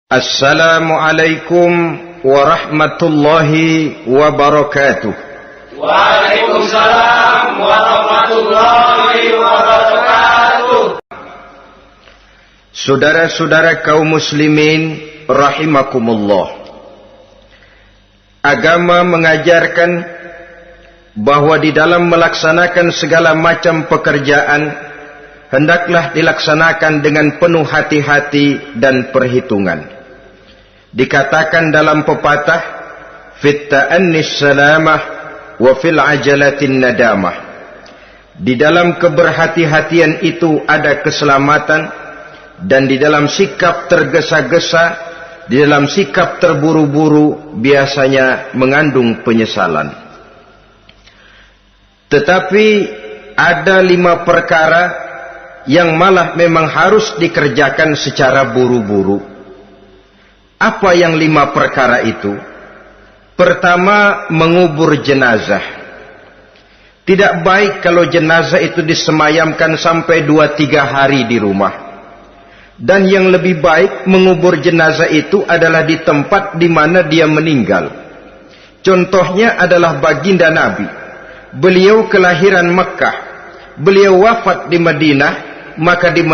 Assalamualaikum warahmatullahi wabarakatuh. Waalaikumsalam warahmatullahi wabarakatuh. Saudara-saudara kaum muslimin rahimakumullah. Agama mengajarkan bahwa di dalam melaksanakan segala macam pekerjaan hendaklah dilaksanakan dengan penuh hati-hati dan perhitungan. Dikatakan dalam pepatah, fit ta'annis salamah wa fil ajalatin nadamah. Di dalam keberhati-hatian itu ada keselamatan, dan di dalam sikap tergesa-gesa, di dalam sikap terburu-buru biasanya mengandung penyesalan. Tetapi ada 5 perkara yang malah memang harus dikerjakan secara buru-buru. Apa yang 5 perkara itu? Pertama, mengubur jenazah. Tidak baik kalau jenazah itu disemayamkan sampai 2-3 hari di rumah. Dan yang lebih baik mengubur jenazah itu adalah di tempat di mana dia meninggal. Contohnya adalah baginda Nabi. Beliau kelahiran Mekah. Beliau wafat di Madinah. Maka di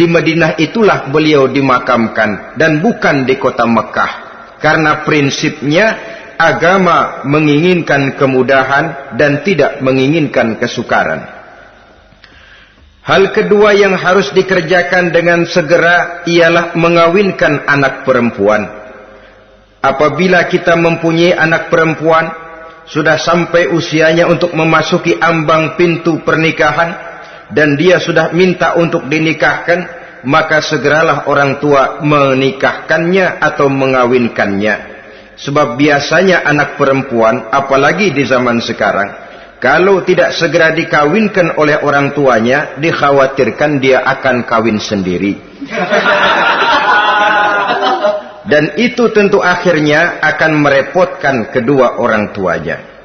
Madinah itulah beliau dimakamkan, dan bukan di kota Mekah. Karena prinsipnya agama menginginkan kemudahan dan tidak menginginkan kesukaran. Hal kedua yang harus dikerjakan dengan segera ialah mengawinkan anak perempuan. Apabila kita mempunyai anak perempuan, sudah sampai usianya untuk memasuki ambang pintu pernikahan, dan dia sudah minta untuk dinikahkan, maka segeralah orang tua menikahkannya atau mengawinkannya. Sebab biasanya anak perempuan, apalagi di zaman sekarang, kalau tidak segera dikawinkan oleh orang tuanya, dikhawatirkan dia akan kawin sendiri. Dan itu tentu akhirnya akan merepotkan kedua orang tuanya.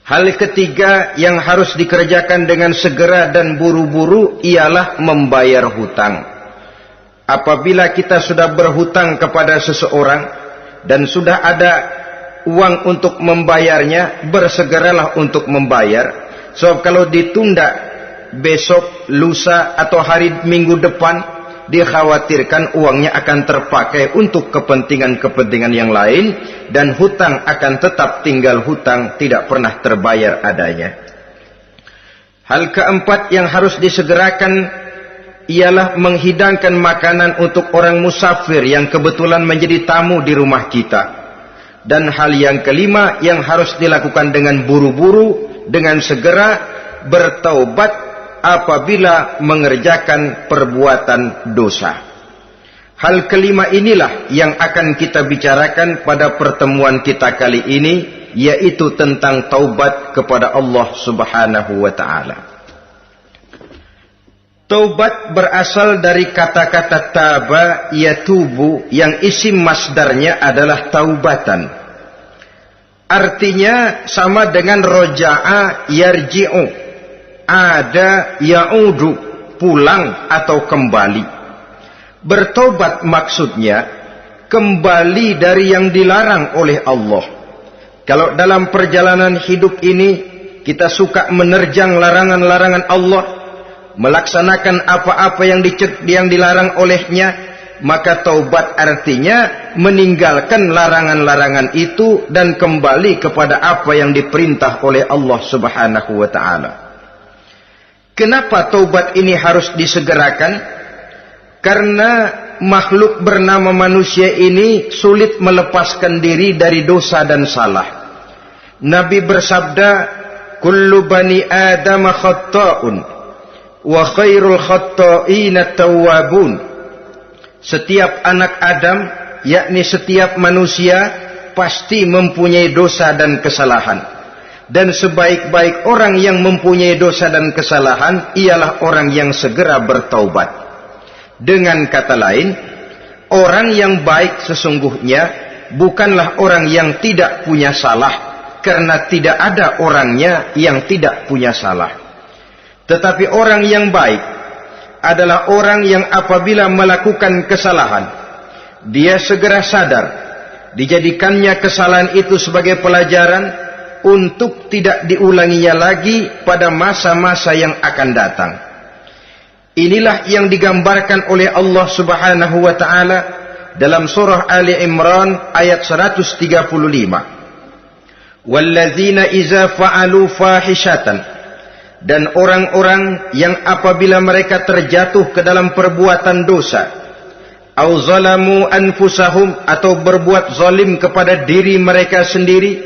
Hal ketiga yang harus dikerjakan dengan segera dan buru-buru ialah membayar hutang. Apabila kita sudah berhutang kepada seseorang dan sudah ada uang untuk membayarnya, bersegeralah untuk membayar. Sebab kalau ditunda besok, lusa atau hari minggu depan, dikhawatirkan uangnya akan terpakai untuk kepentingan-kepentingan yang lain, dan hutang akan tetap tinggal hutang, tidak pernah terbayar adanya. Hal keempat yang harus disegerakan ialah menghidangkan makanan untuk orang musafir yang kebetulan menjadi tamu di rumah kita. Dan hal yang kelima yang harus dilakukan dengan buru-buru, dengan segera bertaubat apabila mengerjakan perbuatan dosa. Hal kelima inilah yang akan kita bicarakan pada pertemuan kita kali ini, yaitu tentang taubat kepada Allah Subhanahu wa ta'ala. Taubat berasal dari kata-kata taba yatubu, yang isim masdarnya adalah taubatan. Artinya sama dengan roja'a yarji'u. Ada ya'udu, pulang atau kembali. Bertobat maksudnya kembali dari yang dilarang oleh Allah. Kalau dalam perjalanan hidup ini kita suka menerjang larangan-larangan Allah, melaksanakan apa-apa yang dilarang olehnya, maka taubat artinya meninggalkan larangan-larangan itu dan kembali kepada apa yang diperintah oleh Allah Subhanahu wa ta'ala. Kenapa taubat ini harus disegerakan? Karena makhluk bernama manusia ini sulit melepaskan diri dari dosa dan salah. Nabi bersabda, kullu bani Adam khatta'un wa khairul khatta'ina tawwabun. Setiap anak Adam, yakni setiap manusia, pasti mempunyai dosa dan kesalahan. Dan sebaik-baik orang yang mempunyai dosa dan kesalahan ialah orang yang segera bertaubat. Dengan kata lain, orang yang baik sesungguhnya bukanlah orang yang tidak punya salah, karena tidak ada orangnya yang tidak punya salah. Tetapi orang yang baik adalah orang yang apabila melakukan kesalahan, dia segera sadar, dijadikannya kesalahan itu sebagai pelajaran untuk tidak diulanginya lagi pada masa-masa yang akan datang. Inilah yang digambarkan oleh Allah Subhanahu wa taala dalam surah Ali Imran ayat 135. Walladzina iza fa'alu fahishatan, dan orang-orang yang apabila mereka terjatuh ke dalam perbuatan dosa, au zalamu anfusahum, atau berbuat zalim kepada diri mereka sendiri,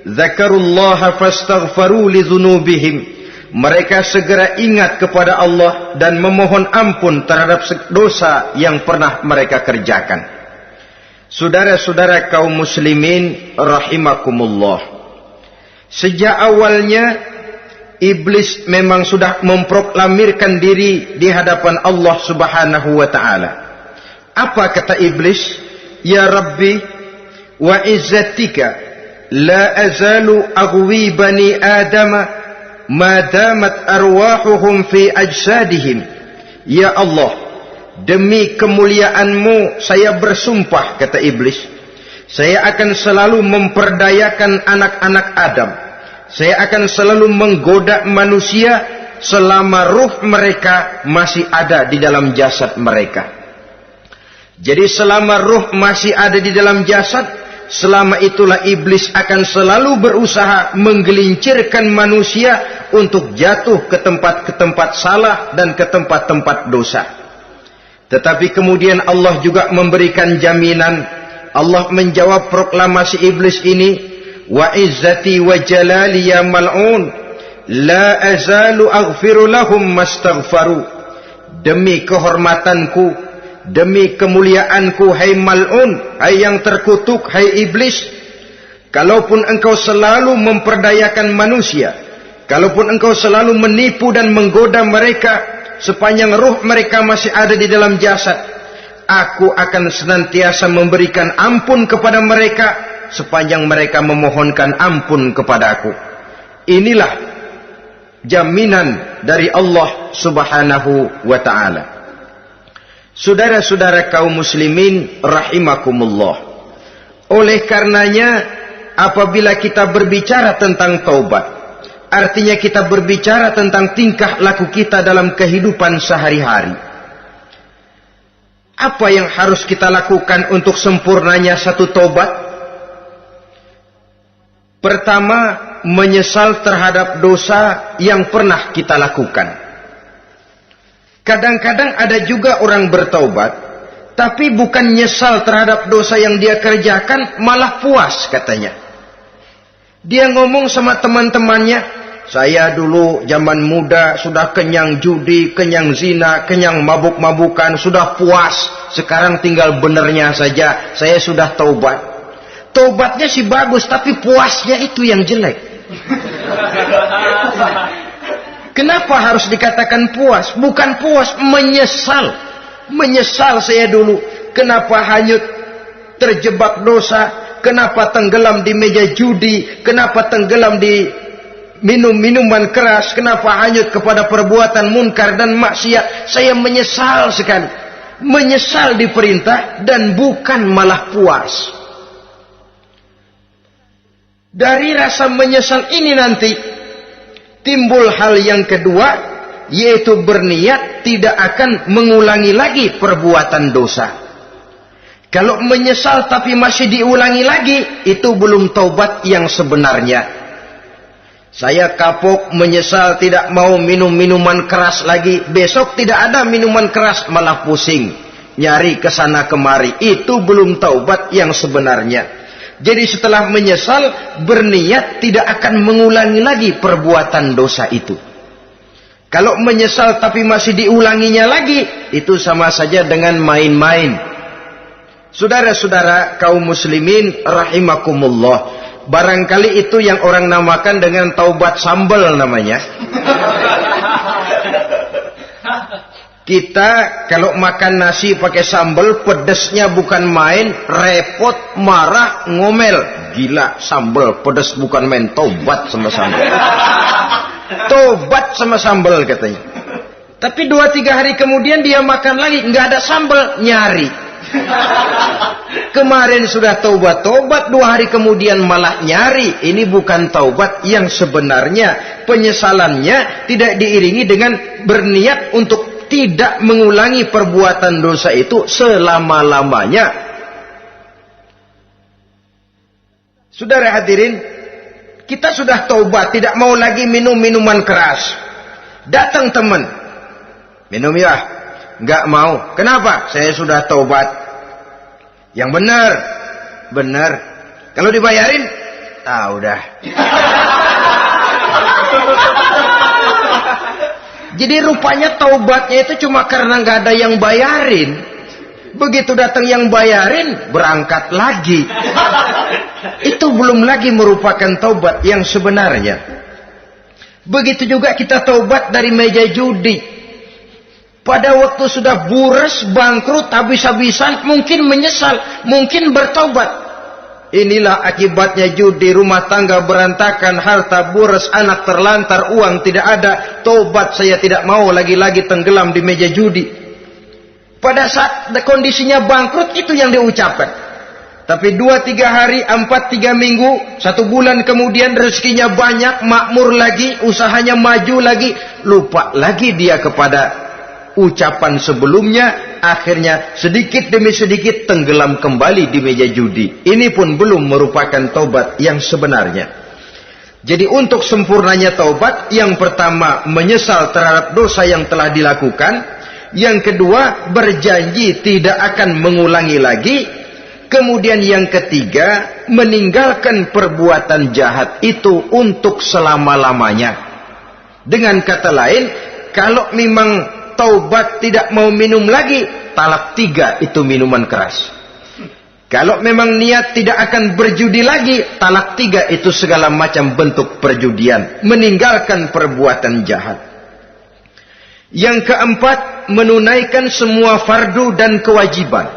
zakarullaha fastaghfaru lidzunubihim, mereka segera ingat kepada Allah dan memohon ampun terhadap dosa yang pernah mereka kerjakan. Saudara-saudara kaum muslimin rahimakumullah, sejak awalnya iblis memang sudah memproklamirkan diri di hadapan Allah Subhanahu wa taala. Apa kata iblis? Ya Rabbi wa izzatika la azalu aghwi bani adama ma damat arwahuhum fi ajsadihim. Ya Allah, demi kemuliaan-Mu saya bersumpah, kata iblis, saya akan selalu memperdayakan anak-anak Adam. Saya akan selalu menggoda manusia selama ruh mereka masih ada di dalam jasad mereka. Jadi selama ruh masih ada di dalam jasad, selama itulah iblis akan selalu berusaha menggelincirkan manusia untuk jatuh ke tempat-tempat salah dan ke tempat-tempat dosa. Tetapi kemudian Allah juga memberikan jaminan. Allah menjawab proklamasi iblis ini, wa izzati wa jalali ya mal'un la azalu aghfiru lahum mastaghfaru. Demi kehormatanku, demi kemuliaanku, hai mal'un, hai yang terkutuk, hai iblis, kalaupun engkau selalu memperdayakan manusia, kalaupun engkau selalu menipu dan menggoda mereka sepanjang ruh mereka masih ada di dalam jasad, aku akan senantiasa memberikan ampun kepada mereka sepanjang mereka memohonkan ampun kepada aku. Inilah jaminan dari Allah Subhanahu wa ta'ala. Saudara-saudara kaum muslimin rahimakumullah, oleh karenanya apabila kita berbicara tentang taubat, artinya kita berbicara tentang tingkah laku kita dalam kehidupan sehari-hari. Apa yang harus kita lakukan untuk sempurnanya satu taubat? Pertama, menyesal terhadap dosa yang pernah kita lakukan. Kadang-kadang ada juga orang bertaubat, tapi bukan nyesal terhadap dosa yang dia kerjakan, malah puas katanya. Dia ngomong sama teman-temannya, saya dulu zaman muda sudah kenyang judi, kenyang zina, kenyang mabuk-mabukan, sudah puas. Sekarang tinggal benernya saja, saya sudah taubat. Taubatnya sih bagus, tapi puasnya itu yang jelek. Kenapa harus dikatakan puas? Bukan puas, menyesal. Menyesal saya dulu. Kenapa hanyut terjebak dosa? Kenapa tenggelam di meja judi? Kenapa tenggelam di minum-minuman keras? Kenapa hanyut kepada perbuatan munkar dan maksiat? Saya menyesal sekali. Menyesal diperintah dan bukan malah puas. Dari rasa menyesal ini nanti timbul hal yang kedua, yaitu berniat tidak akan mengulangi lagi perbuatan dosa. Kalau menyesal tapi masih diulangi lagi, itu belum taubat yang sebenarnya. Saya kapok, menyesal, tidak mau minum minuman keras lagi. Besok tidak ada minuman keras, malah pusing, nyari kesana kemari. Itu belum taubat yang sebenarnya. Jadi setelah menyesal, berniat tidak akan mengulangi lagi perbuatan dosa itu. Kalau menyesal tapi masih diulanginya lagi, itu sama saja dengan main-main. Saudara-saudara kaum muslimin rahimakumullah, barangkali itu yang orang namakan dengan taubat sambal namanya. Kita kalau makan nasi pakai sambal, pedesnya bukan main, repot, marah, ngomel. Gila, sambal pedes bukan main, tobat sama sambal. Tobat sama sambal katanya. Tapi 2-3 hari kemudian dia makan lagi, nggak ada sambal, nyari. Kemarin sudah taubat, 2 hari kemudian malah nyari. Ini bukan taubat yang sebenarnya. Penyesalannya tidak diiringi dengan berniat untuk tidak mengulangi perbuatan dosa itu selama-lamanya. Saudara hadirin, kita sudah taubat, tidak mau lagi minum minuman keras. Datang teman, minum ya? Enggak mau. Kenapa? Saya sudah taubat. Yang benar, benar. Kalau dibayarin, udah. Jadi rupanya taubatnya itu cuma karena nggak ada yang bayarin. Begitu datang yang bayarin, berangkat lagi. Itu belum lagi merupakan taubat yang sebenarnya. Begitu juga kita taubat dari meja judi. Pada waktu sudah buras, bangkrut, habis-habisan, mungkin menyesal, mungkin bertaubat. Inilah akibatnya judi, rumah tangga berantakan, harta buras, anak terlantar, uang tidak ada. Taubat, saya tidak mau lagi-lagi tenggelam di meja judi. Pada saat kondisinya bangkrut, itu yang diucapkan. Tapi 2-3 hari, 4-3 minggu, 1 bulan kemudian rezekinya banyak, makmur lagi, usahanya maju lagi, lupa lagi dia kepada ucapan sebelumnya. Akhirnya sedikit demi sedikit tenggelam kembali di meja judi. Ini pun belum merupakan taubat yang sebenarnya. Jadi untuk sempurnanya taubat, yang pertama menyesal terhadap dosa yang telah dilakukan. Yang kedua, berjanji tidak akan mengulangi lagi. Kemudian yang ketiga, meninggalkan perbuatan jahat itu untuk selama-lamanya. Dengan kata lain, kalau memang taubat tidak mau minum lagi, talak 3 itu minuman keras. Kalau memang niat tidak akan berjudi lagi, talak 3 itu segala macam bentuk perjudian. Meninggalkan perbuatan jahat. Yang keempat, menunaikan semua fardu dan kewajiban.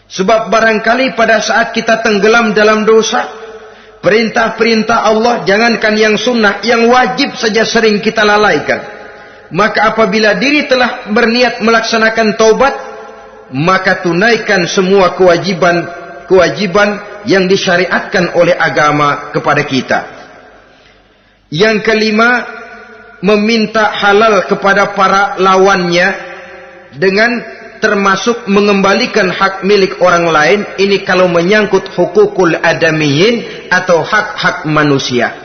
Sebab barangkali pada saat kita tenggelam dalam dosa, perintah-perintah Allah, jangankan yang sunnah, yang wajib saja sering kita lalaikan. Maka apabila diri telah berniat melaksanakan taubat, maka tunaikan semua kewajiban yang disyariatkan oleh agama kepada kita. Yang kelima, meminta halal kepada para lawannya dengan termasuk mengembalikan hak milik orang lain. Ini kalau menyangkut hukukul adamiyin atau hak-hak manusia.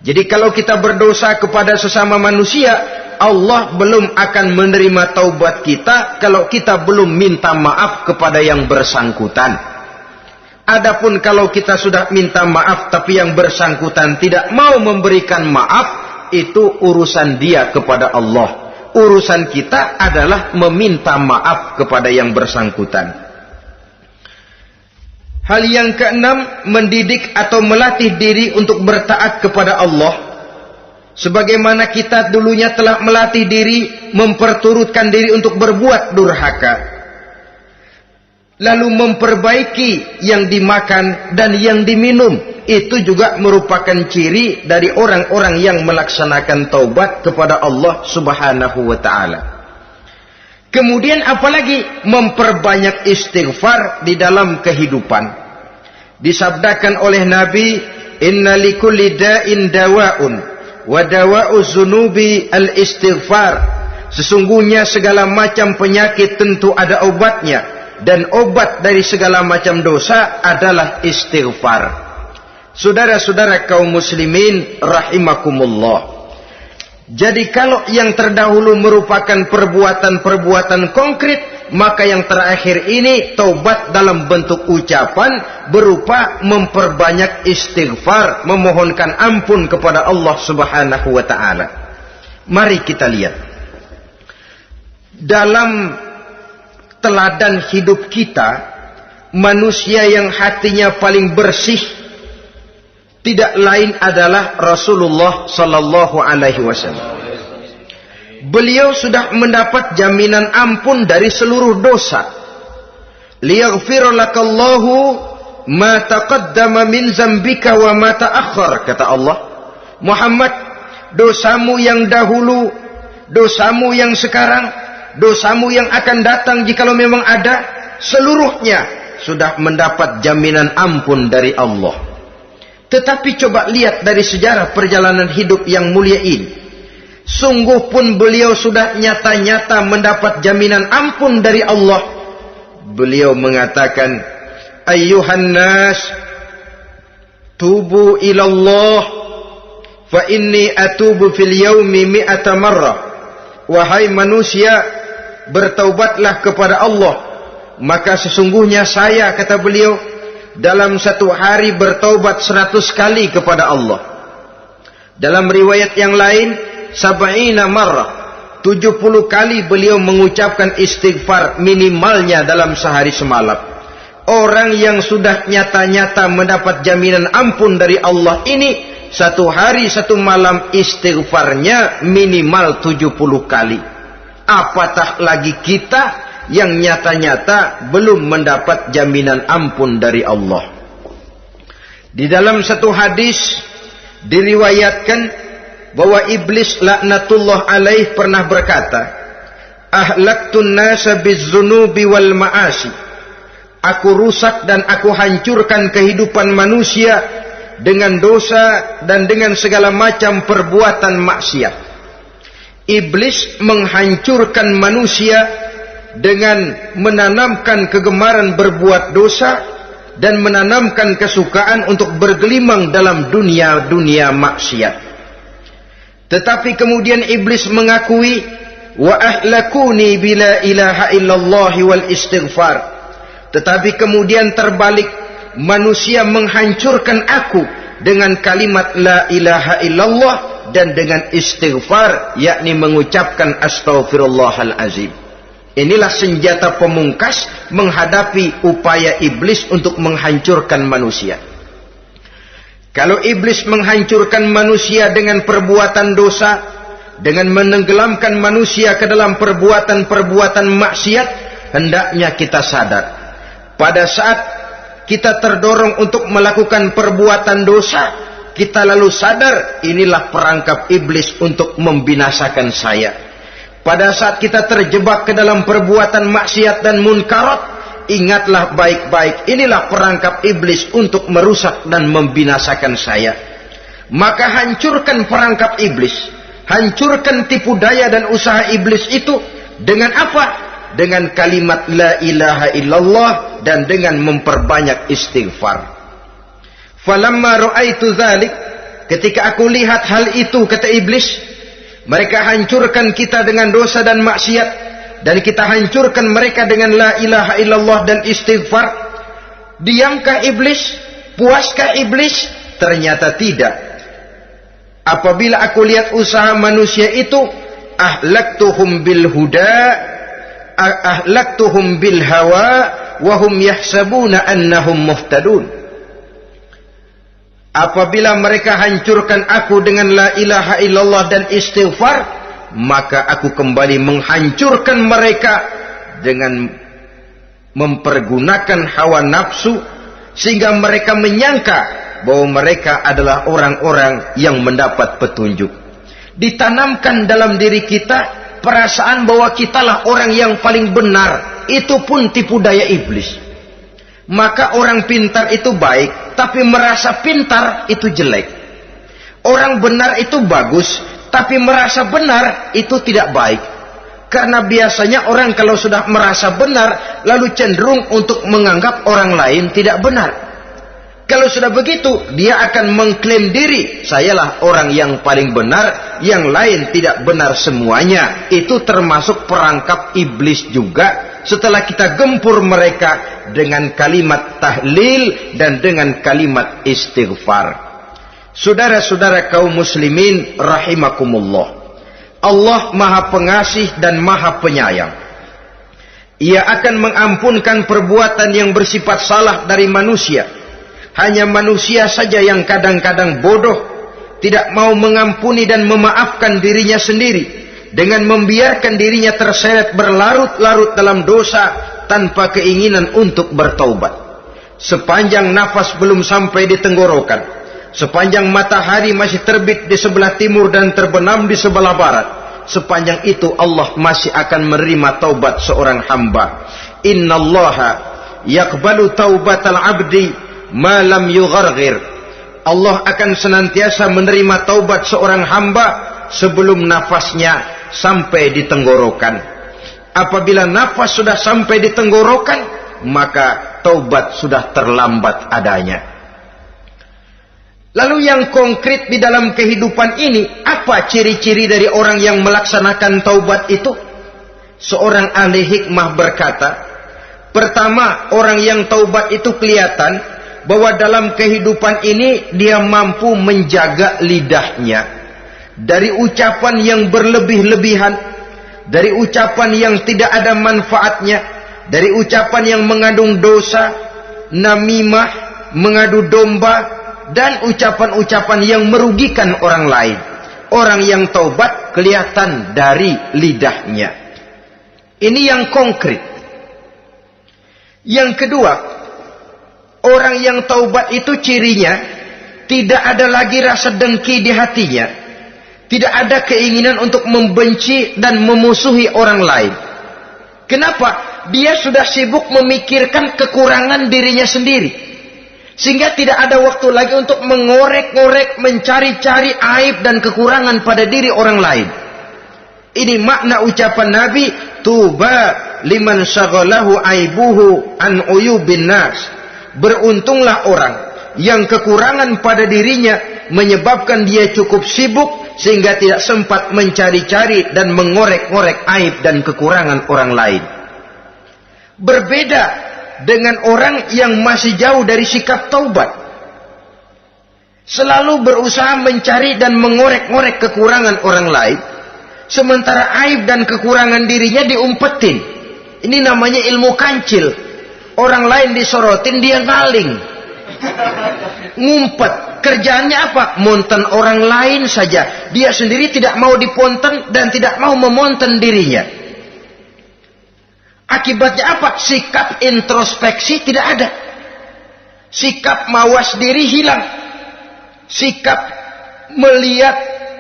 Jadi kalau kita berdosa kepada sesama manusia, Allah belum akan menerima taubat kita kalau kita belum minta maaf kepada yang bersangkutan. Adapun kalau kita sudah minta maaf tapi yang bersangkutan tidak mau memberikan maaf, itu urusan dia kepada Allah. Urusan kita adalah meminta maaf kepada yang bersangkutan. Hal yang keenam, mendidik atau melatih diri untuk bertaat kepada Allah. Sebagaimana kita dulunya telah melatih diri, memperturutkan diri untuk berbuat durhaka. Lalu memperbaiki yang dimakan dan yang diminum. Itu juga merupakan ciri dari orang-orang yang melaksanakan taubat kepada Allah Subhanahu wa ta'ala. Kemudian apalagi? Memperbanyak istighfar di dalam kehidupan. Disabdakan oleh Nabi, inna likulli da'in dawa'un wa dawa'u zunubi al-istighfar. Sesungguhnya segala macam penyakit tentu ada obatnya, dan obat dari segala macam dosa adalah istighfar. Saudara-saudara kaum muslimin rahimakumullah. Jadi kalau yang terdahulu merupakan perbuatan-perbuatan konkret, maka yang terakhir ini taubat dalam bentuk ucapan berupa memperbanyak istighfar, memohonkan ampun kepada Allah Subhanahu wa ta'ala. Mari kita lihat dalam teladan hidup kita, manusia yang hatinya paling bersih tidak lain adalah Rasulullah sallallahu alaihi wasallam. Beliau sudah mendapat jaminan ampun dari seluruh dosa. Liyaghfir lakallahu ma taqaddama min zambika wa ma ta'akhkhar, kata Allah. Muhammad, dosamu yang dahulu, dosamu yang sekarang, dosamu yang akan datang jikalau memang ada, seluruhnya sudah mendapat jaminan ampun dari Allah. Tetapi coba lihat dari sejarah perjalanan hidup yang mulia ini. Sungguh pun beliau sudah nyata-nyata mendapat jaminan ampun dari Allah. Beliau mengatakan, ayyuhan nas, tubu ilallah, fa inni atubu fil yaumi mi'ata marrah. Wahai manusia, bertaubatlah kepada Allah, maka sesungguhnya saya, kata beliau, dalam satu hari bertaubat 100 kali kepada Allah. Dalam riwayat yang lain, sab'ina marrah, 70 kali beliau mengucapkan istighfar minimalnya dalam sehari semalam. Orang yang sudah nyata-nyata mendapat jaminan ampun dari Allah ini, satu hari satu malam istighfarnya minimal 70 kali. Apatah lagi kita yang nyata-nyata belum mendapat jaminan ampun dari Allah. Di dalam satu hadis diriwayatkan bahwa iblis laknatullah alaih pernah berkata, ahlaktun nasa bizzunubi wal ma'asi. Aku rusak dan aku hancurkan kehidupan manusia dengan dosa dan dengan segala macam perbuatan maksiat. Iblis menghancurkan manusia dengan menanamkan kegemaran berbuat dosa dan menanamkan kesukaan untuk bergelimang dalam dunia maksiat. Tetapi kemudian iblis mengakui, wa ahlakuni bila ilaha illallah wal istighfar. Tetapi kemudian terbalik, manusia menghancurkan aku dengan kalimat la ilaha illallah dan dengan istighfar, yakni mengucapkan astaghfirullahalazim. Inilah senjata pemungkas menghadapi upaya iblis untuk menghancurkan manusia. Kalau iblis menghancurkan manusia dengan perbuatan dosa, dengan menenggelamkan manusia ke dalam perbuatan-perbuatan maksiat, hendaknya kita sadar, pada saat kita terdorong untuk melakukan perbuatan dosa, kita lalu sadar inilah perangkap iblis untuk membinasakan saya. Pada saat kita terjebak ke dalam perbuatan maksiat dan munkarat, ingatlah baik-baik, inilah perangkap iblis untuk merusak dan membinasakan saya. Maka hancurkan perangkap iblis, hancurkan tipu daya dan usaha iblis itu dengan apa? Dengan kalimat la ilaha illallah dan dengan memperbanyak istighfar. Falamma ra'aitu dzalik, ketika aku lihat hal itu, kata iblis, mereka hancurkan kita dengan dosa dan maksiat, dan kita hancurkan mereka dengan la ilaha illallah dan istighfar. Diamkah iblis? Puaskah iblis? Ternyata tidak. Apabila aku lihat usaha manusia itu, ahlaktuhum bil huda, ahlaktuhum bil hawa, wahum yahsabuna annahum muhtadun. Apabila mereka hancurkan aku dengan la ilaha illallah dan istighfar, maka aku kembali menghancurkan mereka dengan mempergunakan hawa nafsu, sehingga mereka menyangka bahwa mereka adalah orang-orang yang mendapat petunjuk. Ditanamkan dalam diri kita perasaan bahwa kitalah orang yang paling benar, itu pun tipu daya iblis. Maka orang pintar itu baik, tapi merasa pintar itu jelek. Orang benar itu bagus, tapi merasa benar itu tidak baik. Karena biasanya orang kalau sudah merasa benar, lalu cenderung untuk menganggap orang lain tidak benar. Kalau sudah begitu, dia akan mengklaim diri, sayalah orang yang paling benar, yang lain tidak benar semuanya. Itu termasuk perangkap iblis juga, setelah kita gempur mereka dengan kalimat tahlil dan dengan kalimat istighfar. Saudara-saudara kaum muslimin rahimakumullah, Allah Maha Pengasih dan Maha Penyayang. Ia akan mengampunkan perbuatan yang bersifat salah dari manusia. Hanya manusia saja yang kadang-kadang bodoh, tidak mau mengampuni dan memaafkan dirinya sendiri, dengan membiarkan dirinya terseret berlarut-larut dalam dosa tanpa keinginan untuk bertaubat. Sepanjang nafas belum sampai di tenggorokan, sepanjang matahari masih terbit di sebelah timur dan terbenam di sebelah barat, sepanjang itu Allah masih akan menerima taubat seorang hamba. innallaha yaqbalu taubatal abdi ma lam yugharghir. Allah akan senantiasa menerima taubat seorang hamba sebelum nafasnya sampai di tenggorokan. Apabila nafas sudah sampai di tenggorokan, maka taubat sudah terlambat adanya. Lalu yang konkret di dalam kehidupan ini, apa ciri-ciri dari orang yang melaksanakan taubat itu? Seorang ahli hikmah berkata, pertama, orang yang taubat itu kelihatan bahwa dalam kehidupan ini dia mampu menjaga lidahnya dari ucapan yang berlebih-lebihan, dari ucapan yang tidak ada manfaatnya, dari ucapan yang mengandung dosa, namimah, mengadu domba, dan ucapan-ucapan yang merugikan orang lain. Orang yang taubat kelihatan dari lidahnya. Ini yang konkret. Yang kedua, orang yang taubat itu cirinya tidak ada lagi rasa dengki di hatinya. Tidak ada keinginan untuk membenci dan memusuhi orang lain. Kenapa? Dia sudah sibuk memikirkan kekurangan dirinya sendiri. Sehingga tidak ada waktu lagi untuk mengorek-ngorek, mencari-cari aib dan kekurangan pada diri orang lain. Ini makna ucapan Nabi, tuba liman syaghalahu aibuhu an uyubin nas. Beruntunglah orang yang kekurangan pada dirinya menyebabkan dia cukup sibuk sehingga tidak sempat mencari-cari dan mengorek-ngorek aib dan kekurangan orang lain. Berbeda dengan orang yang masih jauh dari sikap taubat, selalu berusaha mencari dan mengorek-ngorek kekurangan orang lain, sementara aib dan kekurangan dirinya diumpetin. Ini namanya ilmu kancil. Orang lain disorotin, dia ngaling, ngumpet. Kerjaannya apa? Monten orang lain saja. Dia sendiri tidak mau diponten dan tidak mau memonten dirinya. Akibatnya apa? Sikap introspeksi tidak ada. Sikap mawas diri hilang. Sikap melihat,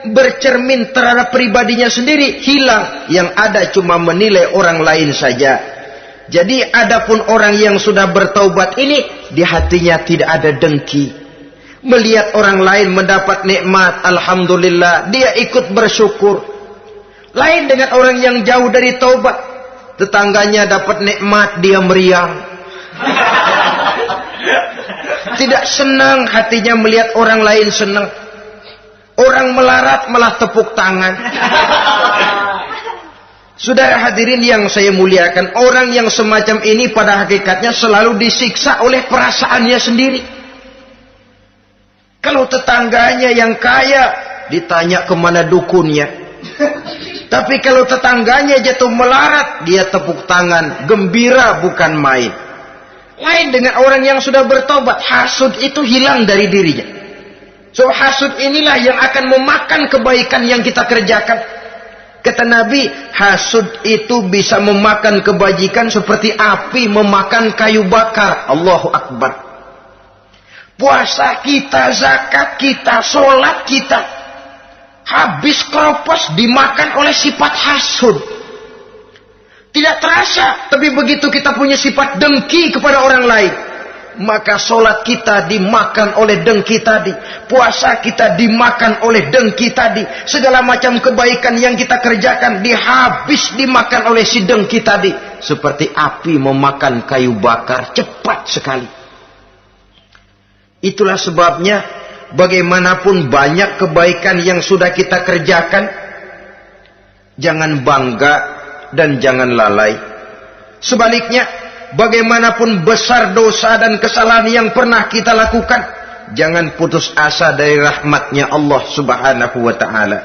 bercermin terhadap pribadinya sendiri hilang. Yang ada cuma menilai orang lain saja. Jadi adapun orang yang sudah bertaubat ini, di hatinya tidak ada dengki. Melihat orang lain mendapat nikmat, alhamdulillah, dia ikut bersyukur. Lain dengan orang yang jauh dari taubat. Tetangganya dapat nikmat, dia meriang. Tidak senang hatinya melihat orang lain senang. Orang melarat malah tepuk tangan. Saudara hadirin yang saya muliakan, orang yang semacam ini pada hakikatnya selalu disiksa oleh perasaannya sendiri. Kalau tetangganya yang kaya, ditanya kemana dukunnya. Tapi kalau tetangganya jatuh melarat, dia tepuk tangan, gembira bukan main. Lain dengan orang yang sudah bertobat, hasud itu hilang dari dirinya. So hasud inilah yang akan memakan kebaikan yang kita kerjakan. Kata Nabi, hasud itu bisa memakan kebajikan seperti api memakan kayu bakar. Allahu Akbar. Puasa kita, zakat kita, sholat kita, habis keropos dimakan oleh sifat hasud. Tidak terasa, tapi begitu kita punya sifat dengki kepada orang lain, maka sholat kita dimakan oleh dengki tadi, puasa kita dimakan oleh dengki tadi, segala macam kebaikan yang kita kerjakan dihabis dimakan oleh si dengki tadi, seperti api memakan kayu bakar, cepat sekali. Itulah sebabnya bagaimanapun banyak kebaikan yang sudah kita kerjakan, jangan bangga dan jangan lalai. Sebaliknya, bagaimanapun besar dosa dan kesalahan yang pernah kita lakukan, jangan putus asa dari rahmatnya Allah Subhanahu wa ta'ala.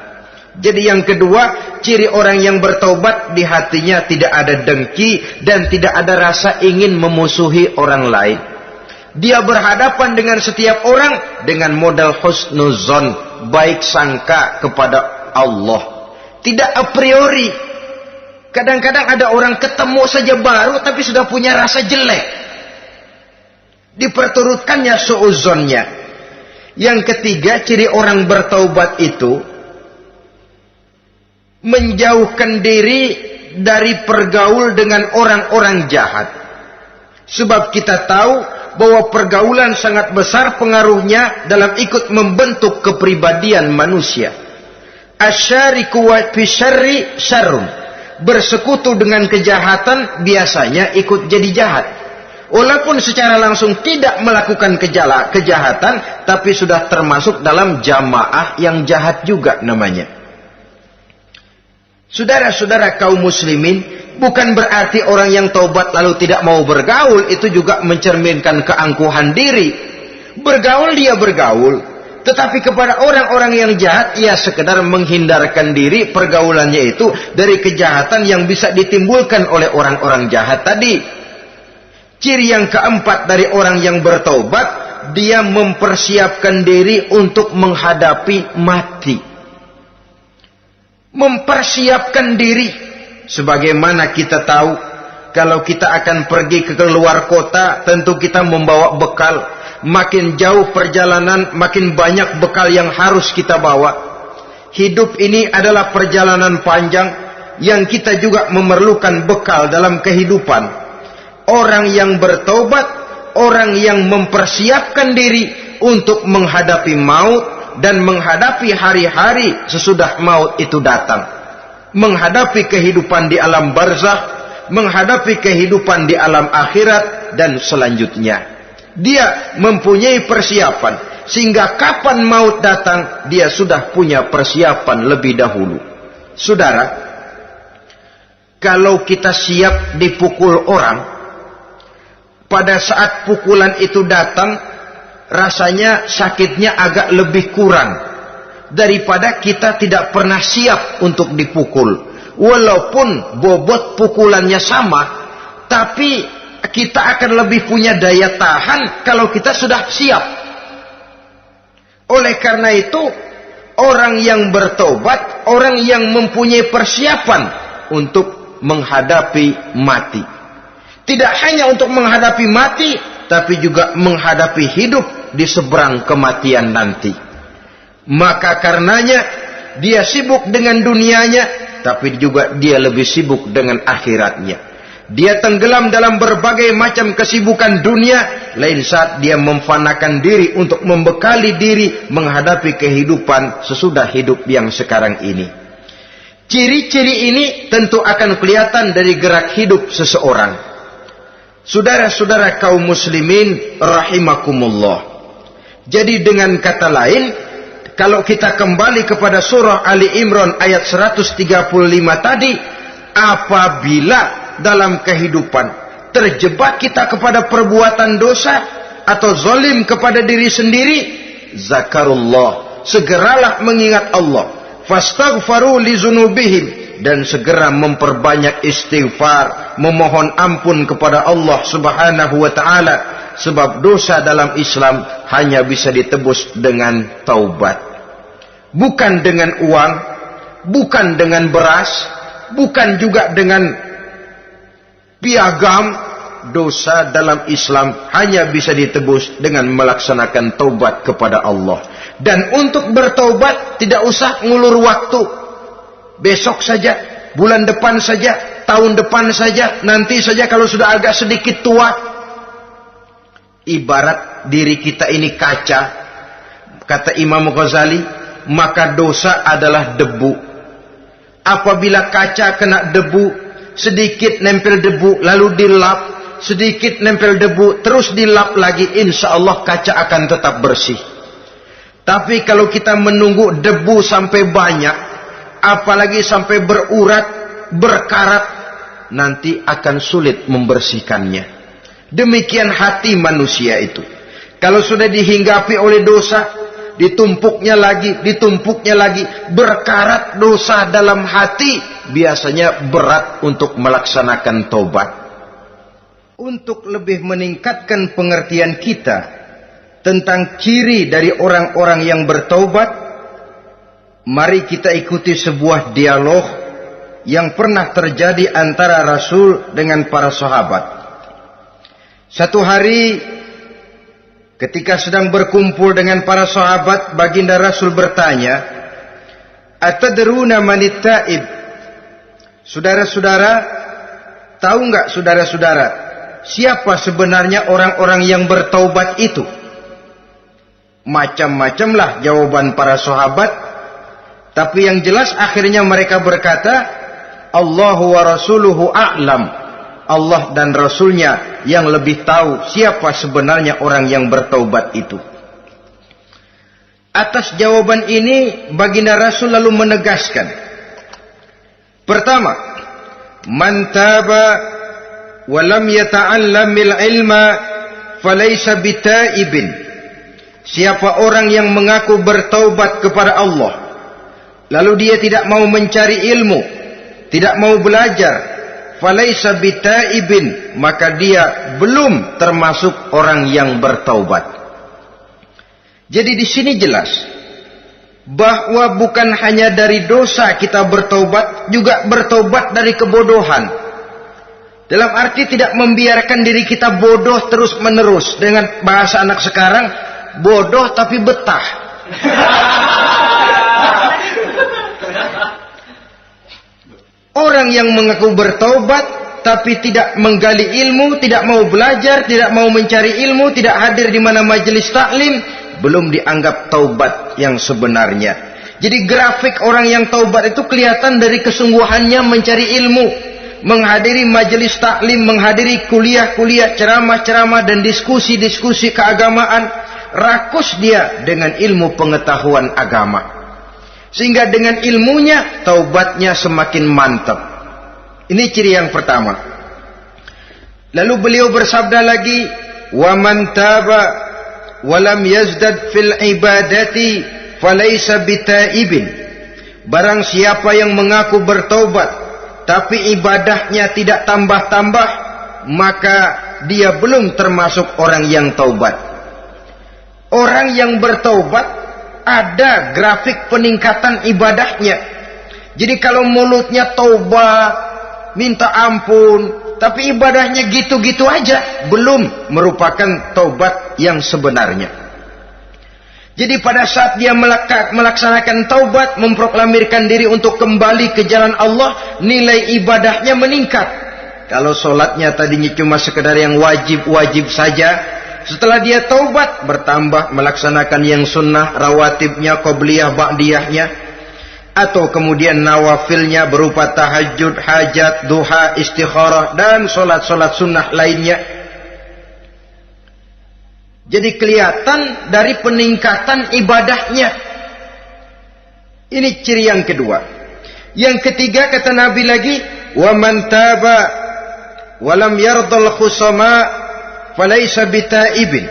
Jadi yang kedua, ciri orang yang bertaubat, di hatinya tidak ada dengki dan tidak ada rasa ingin memusuhi orang lain. Dia berhadapan dengan setiap orang dengan modal husnuzon, baik sangka kepada Allah, tidak a priori. Kadang-kadang ada orang ketemu saja baru tapi sudah punya rasa jelek, diperturutkannya suuzonnya. Yang ketiga, ciri orang bertaubat itu menjauhkan diri dari pergaul dengan orang-orang jahat. Sebab kita tahu bahwa pergaulan sangat besar pengaruhnya dalam ikut membentuk kepribadian manusia. Asyariku wa fi syarri syarrun. Bersekutu dengan kejahatan biasanya ikut jadi jahat. Walaupun secara langsung tidak melakukan kejahatan, tapi sudah termasuk dalam jamaah yang jahat juga namanya. Saudara-saudara kaum muslimin, bukan berarti orang yang taubat lalu tidak mau bergaul itu juga mencerminkan keangkuhan diri. Bergaul dia bergaul, tetapi kepada orang-orang yang jahat ia sekedar menghindarkan diri pergaulannya itu dari kejahatan yang bisa ditimbulkan oleh orang-orang jahat tadi. Ciri yang keempat dari orang yang bertaubat, dia mempersiapkan diri untuk menghadapi mati. Mempersiapkan diri. Sebagaimana kita tahu, kalau kita akan pergi ke luar kota, tentu kita membawa bekal. Makin jauh perjalanan, makin banyak bekal yang harus kita bawa. Hidup ini adalah perjalanan panjang yang kita juga memerlukan bekal dalam kehidupan. Orang yang bertobat, orang yang mempersiapkan diri untuk menghadapi maut dan menghadapi hari-hari sesudah maut itu datang. Menghadapi kehidupan di alam barzakh, menghadapi kehidupan di alam akhirat dan selanjutnya. Dia mempunyai persiapan sehingga kapan maut datang dia sudah punya persiapan lebih dahulu. Saudara, kalau kita siap dipukul orang, pada saat pukulan itu datang, rasanya sakitnya agak lebih kurang daripada kita tidak pernah siap untuk dipukul. Walaupun bobot pukulannya sama, tapi kita akan lebih punya daya tahan kalau kita sudah siap. Oleh karena itu, orang yang bertobat, orang yang mempunyai persiapan untuk menghadapi mati. Tidak hanya untuk menghadapi mati, tapi juga menghadapi hidup di seberang kematian nanti. Maka karenanya, dia sibuk dengan dunianya, tapi juga dia lebih sibuk dengan akhiratnya. Dia tenggelam dalam berbagai macam kesibukan dunia, lain saat dia memfanakan diri untuk membekali diri menghadapi kehidupan sesudah hidup yang sekarang ini. Ciri-ciri ini tentu akan kelihatan dari gerak hidup seseorang. Saudara-saudara kaum muslimin rahimakumullah. Jadi dengan kata lain, kalau kita kembali kepada surah Ali Imran ayat 135 tadi, apabila dalam kehidupan terjebak kita kepada perbuatan dosa atau zalim kepada diri sendiri, zakarullah, segeralah mengingat Allah, fastaghfaru li dzunubihim, dan segera memperbanyak istighfar, memohon ampun kepada Allah Subhanahu wa taala, sebab dosa dalam Islam hanya bisa ditebus dengan taubat. Bukan dengan uang, bukan dengan beras, bukan juga dengan piagam. Dosa dalam Islam hanya bisa ditebus dengan melaksanakan taubat kepada Allah. Dan untuk bertaubat tidak usah ngulur waktu. Besok saja, bulan depan saja, tahun depan saja, nanti saja kalau sudah agak sedikit tua. Ibarat diri kita ini kaca, kata Imam Ghazali, maka dosa adalah debu. Apabila kaca kena debu, sedikit nempel debu, lalu dilap, sedikit nempel debu, terus dilap lagi, insya Allah kaca akan tetap bersih. Tapi kalau kita menunggu debu sampai banyak, apalagi sampai berurat, berkarat, nanti akan sulit membersihkannya. Demikian hati manusia itu. Kalau sudah dihinggapi oleh dosa, ditumpuknya lagi, berkarat dosa dalam hati, biasanya berat untuk melaksanakan taubat. Untuk lebih meningkatkan pengertian kita tentang ciri dari orang-orang yang bertaubat, mari kita ikuti sebuah dialog yang pernah terjadi antara Rasul dengan para sahabat. Satu hari ketika sedang berkumpul dengan para sahabat, baginda Rasul bertanya, "Atadruna manit taib?" Saudara-saudara, tahu nggak saudara-saudara, siapa sebenarnya orang-orang yang bertaubat itu? Macam-macam lah jawaban para sahabat, tapi yang jelas akhirnya mereka berkata, Allahu wa rasuluhu a'lam. Allah dan Rasulnya yang lebih tahu siapa sebenarnya orang yang bertaubat itu. Atas jawaban ini, baginda Rasul lalu menegaskan. Pertama, man taba wa lam yata'allamil ilma falaysa bitaibin. Siapa orang yang mengaku bertaubat kepada Allah, lalu dia tidak mau mencari ilmu, tidak mau belajar, falaisa bitaibin, maka dia belum termasuk orang yang bertaubat. Jadi di sini jelas bahwa bukan hanya dari dosa kita bertaubat, juga bertaubat dari kebodohan. Dalam arti tidak membiarkan diri kita bodoh terus menerus. Dengan bahasa anak sekarang, bodoh tapi betah. Orang yang mengaku bertaubat tapi tidak menggali ilmu, tidak mau belajar, tidak mau mencari ilmu, tidak hadir di mana majelis taklim, belum dianggap taubat yang sebenarnya. Jadi grafik orang yang taubat itu kelihatan dari kesungguhannya mencari ilmu, menghadiri majelis taklim, menghadiri kuliah-kuliah, ceramah-ceramah dan diskusi-diskusi keagamaan. Rakus dia dengan ilmu pengetahuan agama. Sehingga dengan ilmunya taubatnya semakin mantap. Ini ciri yang pertama. Lalu beliau bersabda lagi, wa man taba wa lam yazdad fil ibadati falaysa bitaibin. Barang siapa yang mengaku bertaubat tapi ibadahnya tidak tambah-tambah, maka dia belum termasuk orang yang taubat. Orang yang bertaubat ada grafik peningkatan ibadahnya. Jadi kalau mulutnya taubat, minta ampun, tapi ibadahnya gitu-gitu aja, belum merupakan taubat yang sebenarnya. Jadi pada saat dia melaksanakan taubat, memproklamirkan diri untuk kembali ke jalan Allah, nilai ibadahnya meningkat. Kalau sholatnya tadinya cuma sekedar yang wajib-wajib saja, setelah dia taubat bertambah melaksanakan yang sunnah, rawatibnya, qobliyah, ba'diyahnya, atau kemudian nawafilnya berupa tahajud, hajat, duha, istikharah, dan solat-solat sunnah lainnya. Jadi kelihatan dari peningkatan ibadahnya. Ini ciri yang kedua. Yang ketiga kata Nabi lagi, wa man taba wa lam yardal khusama falaisa bitaibin.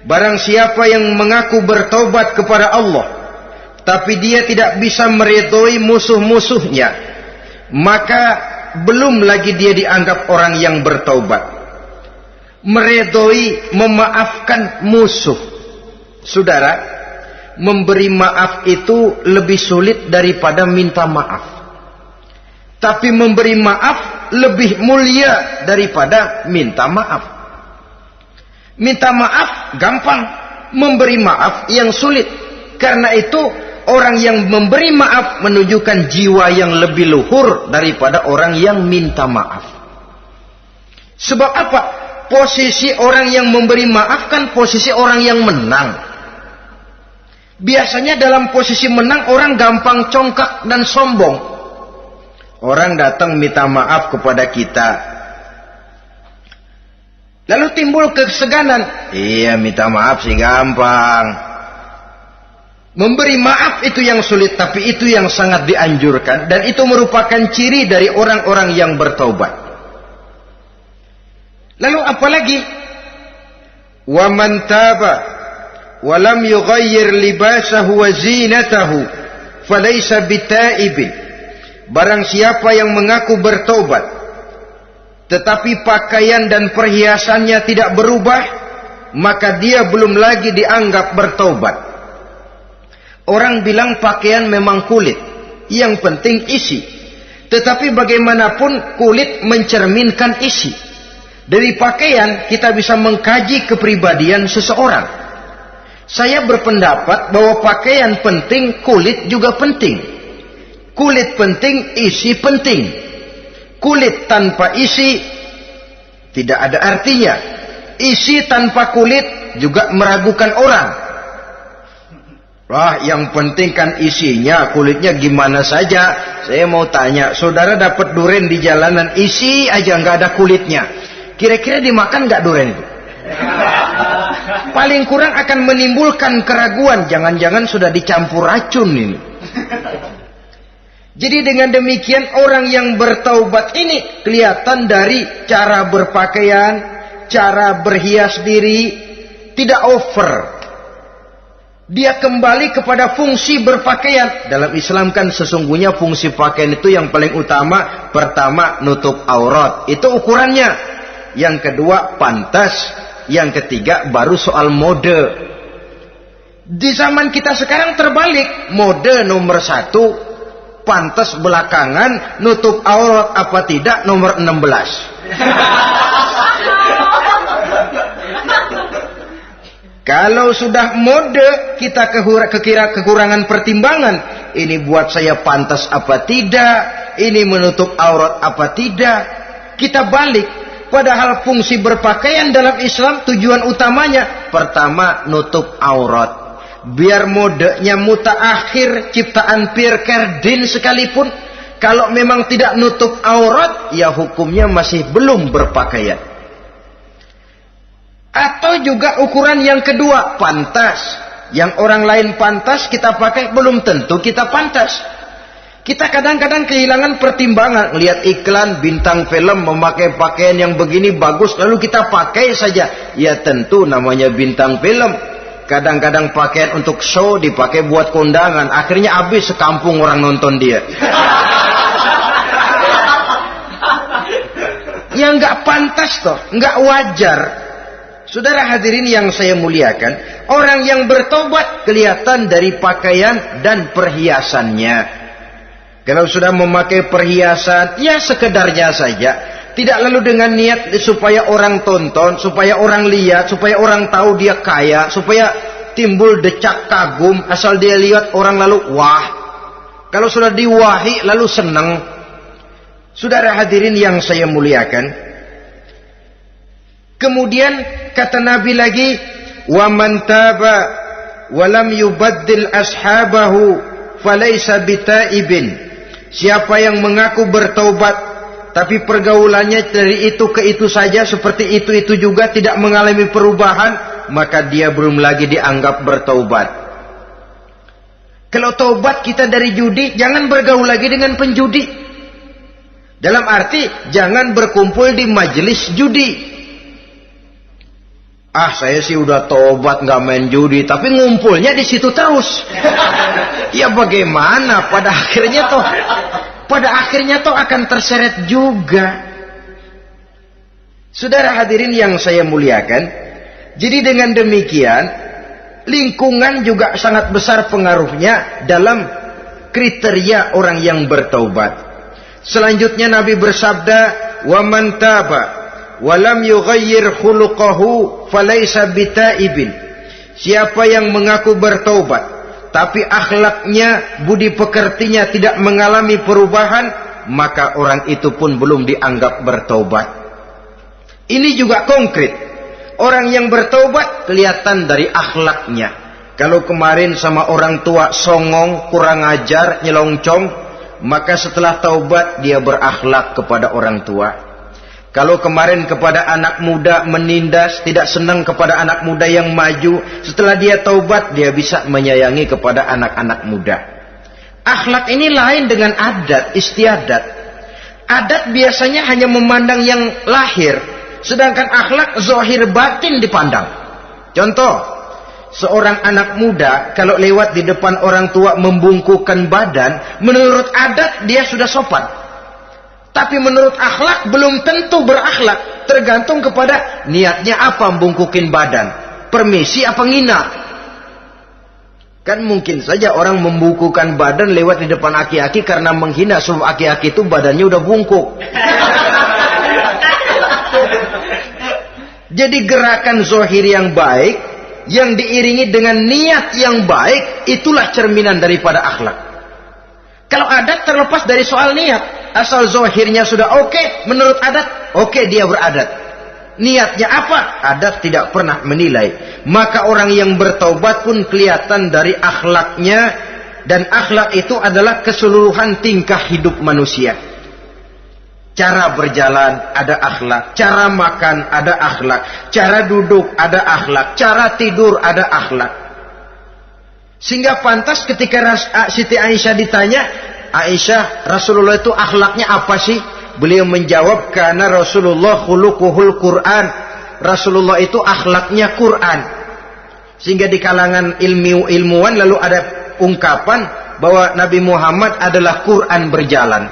Barang siapa yang mengaku bertaubat kepada Allah tapi dia tidak bisa meridhoi musuh-musuhnya, maka belum lagi dia dianggap orang yang bertaubat. Meridhoi, memaafkan musuh. Saudara, memberi maaf itu lebih sulit daripada minta maaf. Tapi memberi maaf lebih mulia daripada minta maaf. Minta maaf gampang, memberi maaf yang sulit. Karena itu orang yang memberi maaf menunjukkan jiwa yang lebih luhur daripada orang yang minta maaf. Sebab apa? Posisi orang yang memberi maaf kan posisi orang yang menang. Biasanya dalam posisi menang orang gampang congkak dan sombong. Orang datang minta maaf kepada kita, lalu timbul keseganan. Iya, minta maaf sih gampang. Memberi maaf itu yang sulit, tapi itu yang sangat dianjurkan. Dan itu merupakan ciri dari orang-orang yang bertaubat. Lalu apalagi? Wa man taba wa lam yughayyir libasahu wa zinatahu falaysa bitaibin. Barang siapa yang mengaku bertaubat tetapi pakaian dan perhiasannya tidak berubah, maka dia belum lagi dianggap bertaubat. Orang bilang pakaian memang kulit, yang penting isi. Tetapi bagaimanapun kulit mencerminkan isi. Dari pakaian kita bisa mengkaji kepribadian seseorang. Saya berpendapat bahwa pakaian penting, kulit juga penting. Kulit penting, isi penting. Kulit tanpa isi tidak ada artinya. Isi tanpa kulit juga meragukan orang. Wah, yang penting kan isinya, kulitnya gimana saja. Saya mau tanya, saudara dapat duren di jalanan, isi aja nggak ada kulitnya. Kira-kira dimakan nggak duren itu? Paling kurang akan menimbulkan keraguan. Jangan-jangan sudah dicampur racun ini. Jadi dengan demikian orang yang bertaubat ini kelihatan dari cara berpakaian, cara berhias diri, tidak over. Dia kembali kepada fungsi berpakaian. Dalam Islam kan sesungguhnya fungsi pakaian itu yang paling utama. Pertama, nutup aurat. Itu ukurannya. Yang kedua, pantas. Yang ketiga, baru soal mode. Di zaman kita sekarang terbalik. Mode nomor 1, pantas belakangan, nutup aurat apa tidak nomor 16. Kalau sudah mode, kita kekurangan pertimbangan. Ini buat saya pantas apa tidak, ini menutup aurat apa tidak. Kita balik. Padahal fungsi berpakaian dalam Islam tujuan utamanya pertama nutup aurat. Biar modenya mutaakhir, ciptaan Pierre Cardin sekalipun, kalau memang tidak nutup aurat, ya hukumnya masih belum berpakaian. Atau juga ukuran yang kedua, pantas. Yang orang lain pantas kita pakai, belum tentu kita pantas. Kita kadang-kadang kehilangan pertimbangan. Lihat iklan bintang film memakai pakaian yang begini bagus, lalu kita pakai saja. Ya tentu namanya bintang film. Kadang-kadang pakaian untuk show dipakai buat kondangan. Akhirnya habis sekampung orang nonton dia. Ya nggak pantas toh, nggak wajar. Saudara hadirin yang saya muliakan, orang yang bertobat kelihatan dari pakaian dan perhiasannya. Kalau sudah memakai perhiasan, ya sekedarnya saja. Tidak lalu dengan niat supaya orang tonton, supaya orang lihat, supaya orang tahu dia kaya, supaya timbul decak kagum, asal dia lihat orang lalu wah. Kalau sudah diwahi lalu senang. Saudara hadirin yang saya muliakan, kemudian kata Nabi lagi, wa man taba wa lam yubaddil ashabahu falaysa bitaibin. Siapa yang mengaku bertaubat tapi pergaulannya dari itu ke itu saja, seperti itu juga tidak mengalami perubahan, maka dia belum lagi dianggap bertaubat. Kalau taubat kita dari judi, jangan bergaul lagi dengan penjudi. Dalam arti jangan berkumpul di majelis judi. Ah, saya sih udah tobat nggak main judi, tapi ngumpulnya di situ terus. Ya bagaimana? Pada akhirnya toh akan terseret juga. Saudara hadirin yang saya muliakan, jadi dengan demikian lingkungan juga sangat besar pengaruhnya dalam kriteria orang yang bertaubat. Selanjutnya Nabi bersabda, "Wa man taba walam yughayyir khuluquhu falaysa bitaibin." Siapa yang mengaku bertaubat tapi akhlaknya, budi pekertinya tidak mengalami perubahan, maka orang itu pun belum dianggap bertaubat. Ini juga konkret. Orang yang bertaubat kelihatan dari akhlaknya. Kalau kemarin sama orang tua songong, kurang ajar, nyelongcong, maka setelah taubat dia berakhlak kepada orang tua. Kalau kemarin kepada anak muda menindas, tidak senang kepada anak muda yang maju, setelah dia taubat dia bisa menyayangi kepada anak-anak muda. Akhlak ini lain dengan adat, istiadat. Adat biasanya hanya memandang yang lahir, sedangkan akhlak zahir batin dipandang. Contoh, seorang anak muda kalau lewat di depan orang tua membungkukkan badan, menurut adat dia sudah sopan. Tapi menurut akhlak belum tentu berakhlak. Tergantung kepada niatnya apa membungkukin badan. Permisi apa ngina. Kan mungkin saja orang membungkukkan badan lewat di depan aki-aki karena menghina. Sebab aki-aki itu badannya udah bungkuk. Jadi gerakan zahir yang baik, yang diiringi dengan niat yang baik, itulah cerminan daripada akhlak. Kalau adat terlepas dari soal niat. Asal zahirnya sudah oke, menurut adat, oke dia beradat. Niatnya apa? Adat tidak pernah menilai. Maka orang yang bertaubat pun kelihatan dari akhlaknya. Dan akhlak itu adalah keseluruhan tingkah hidup manusia. Cara berjalan ada akhlak. Cara makan ada akhlak. Cara duduk ada akhlak. Cara tidur ada akhlak. Sehingga pantas ketika Siti Aisyah ditanya, Aisyah, Rasulullah itu akhlaknya apa sih? Beliau menjawab, karena Rasulullah khuluquhul Quran. Rasulullah itu akhlaknya Quran. Sehingga di kalangan ilmuwan lalu ada ungkapan bahwa Nabi Muhammad adalah Quran berjalan.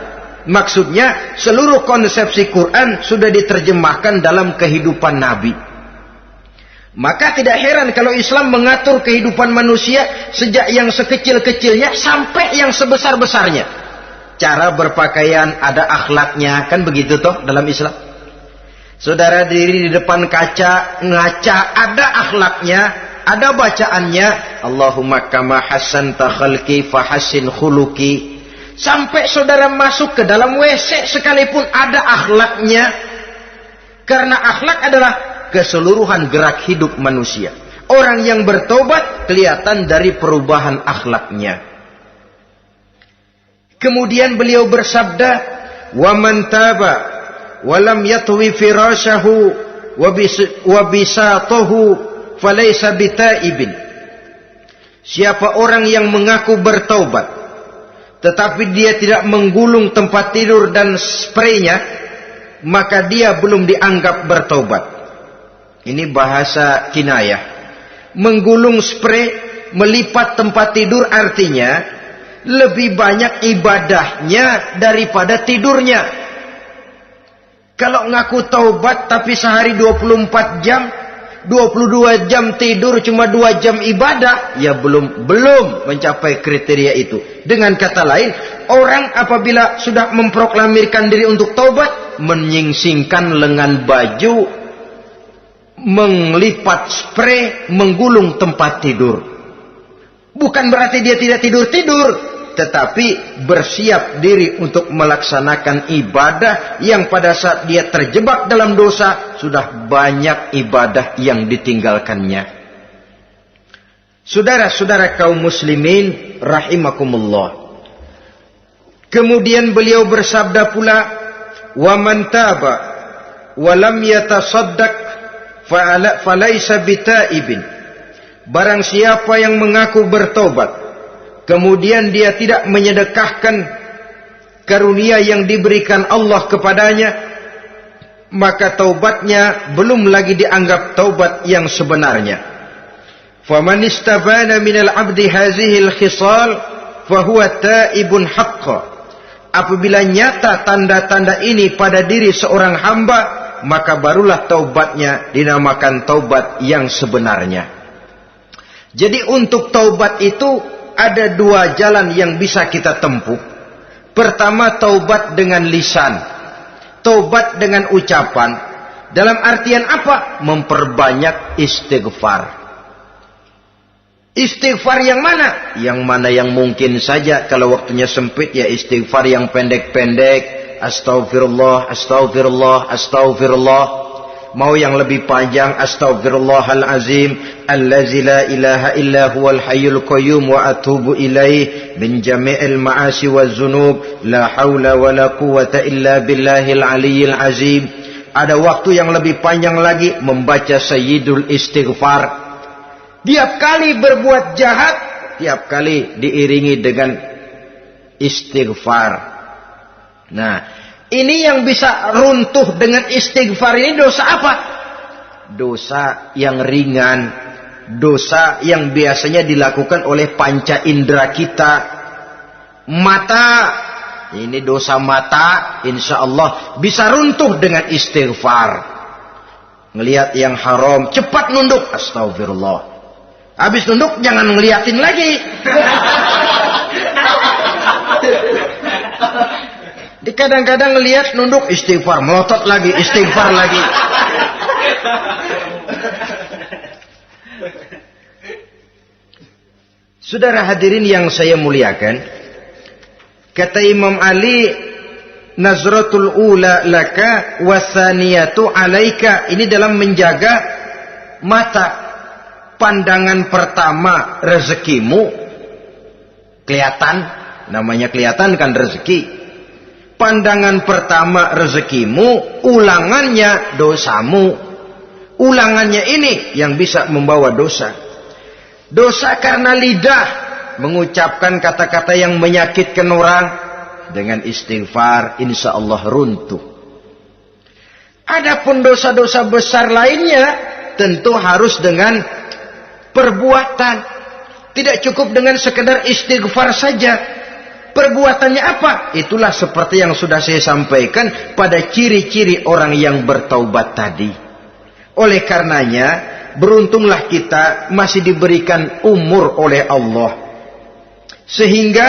Maksudnya seluruh konsepsi Quran sudah diterjemahkan dalam kehidupan Nabi. Maka tidak heran kalau Islam mengatur kehidupan manusia sejak yang sekecil-kecilnya sampai yang sebesar-besarnya. Cara berpakaian ada akhlaknya, kan begitu toh dalam Islam. Saudara diri di depan kaca, ngaca, ada akhlaknya, ada bacaannya. Allahumma kama hassanta khalqi fahassin khuluqi. Sampai saudara masuk ke dalam WC sekalipun ada akhlaknya. Karena akhlak adalah keseluruhan gerak hidup manusia. Orang yang bertobat kelihatan dari perubahan akhlaknya. Kemudian beliau bersabda, "Wa man taba wa lam yatwi firashahu wa bisatahu falaysa bitaibin." Siapa orang yang mengaku bertaubat tetapi dia tidak menggulung tempat tidur dan spraynya, maka dia belum dianggap bertaubat. Ini bahasa kinayah. Menggulung spray, melipat tempat tidur artinya lebih banyak ibadahnya daripada tidurnya. Kalau ngaku taubat tapi sehari 24 jam, 22 jam tidur, cuma 2 jam ibadah, ya belum mencapai kriteria itu. Dengan kata lain, orang apabila sudah memproklamirkan diri untuk taubat, menyingsingkan lengan baju, melipat spray, menggulung tempat tidur. Bukan berarti dia tidak tidur-tidur, tetapi bersiap diri untuk melaksanakan ibadah yang pada saat dia terjebak dalam dosa, sudah banyak ibadah yang ditinggalkannya. Saudara-saudara kaum muslimin rahimakumullah. Kemudian beliau bersabda pula, "Wa man taba wa lam yatasaddaq falaysa bitaibin." Barang siapa yang mengaku bertobat, kemudian dia tidak menyedekahkan karunia yang diberikan Allah kepadanya, maka taubatnya belum lagi dianggap taubat yang sebenarnya. Faman istabana minal abdi hazihil khisal fahuwa taibun haqqa. Apabila nyata tanda-tanda ini pada diri seorang hamba, maka barulah taubatnya dinamakan taubat yang sebenarnya. Jadi untuk taubat itu ada 2 jalan yang bisa kita tempuh. Pertama, taubat dengan lisan. Taubat dengan ucapan. Dalam artian apa? Memperbanyak istighfar. Istighfar yang mana? Yang mana yang mungkin saja. Kalau waktunya sempit, ya istighfar yang pendek-pendek. Astaghfirullah, astaghfirullah, astaghfirullah. Mau yang lebih panjang, astaghfirullahalazim allazi la ilaha illa huwal hayyul qayyum wa atubu ilaih min jami'il ma'asi waz zunub la haula wala quwwata illa billahil aliyyil azim. Ada waktu yang lebih panjang lagi membaca sayyidul istighfar. Tiap kali berbuat jahat, tiap kali diiringi dengan istighfar. Nah, ini yang bisa runtuh dengan istighfar ini dosa apa? Dosa yang ringan. Dosa yang biasanya dilakukan oleh panca indera kita. Mata. Ini dosa mata. Insya Allah bisa runtuh dengan istighfar. Ngelihat yang haram, cepat nunduk. Astagfirullah. Habis nunduk jangan ngeliatin lagi. Kadang-kadang ngelihat nunduk istighfar, melotot lagi, istighfar lagi. Saudara hadirin yang saya muliakan, kata Imam Ali nazratul ula laka wasaniyatu alaika. Ini dalam menjaga mata. Pandangan pertama rezekimu kelihatan, namanya kelihatan kan rezeki. Pandangan pertama rezekimu, ulangannya dosamu. Ulangannya ini yang bisa membawa dosa. Dosa karena lidah, mengucapkan kata-kata yang menyakitkan orang. Dengan istighfar, insya Allah runtuh. Adapun dosa-dosa besar lainnya, tentu harus dengan perbuatan. Tidak cukup dengan sekedar istighfar saja. Perbuatannya apa? Itulah seperti yang sudah saya sampaikan pada ciri-ciri orang yang bertaubat tadi. Oleh karenanya, beruntunglah kita masih diberikan umur oleh Allah. Sehingga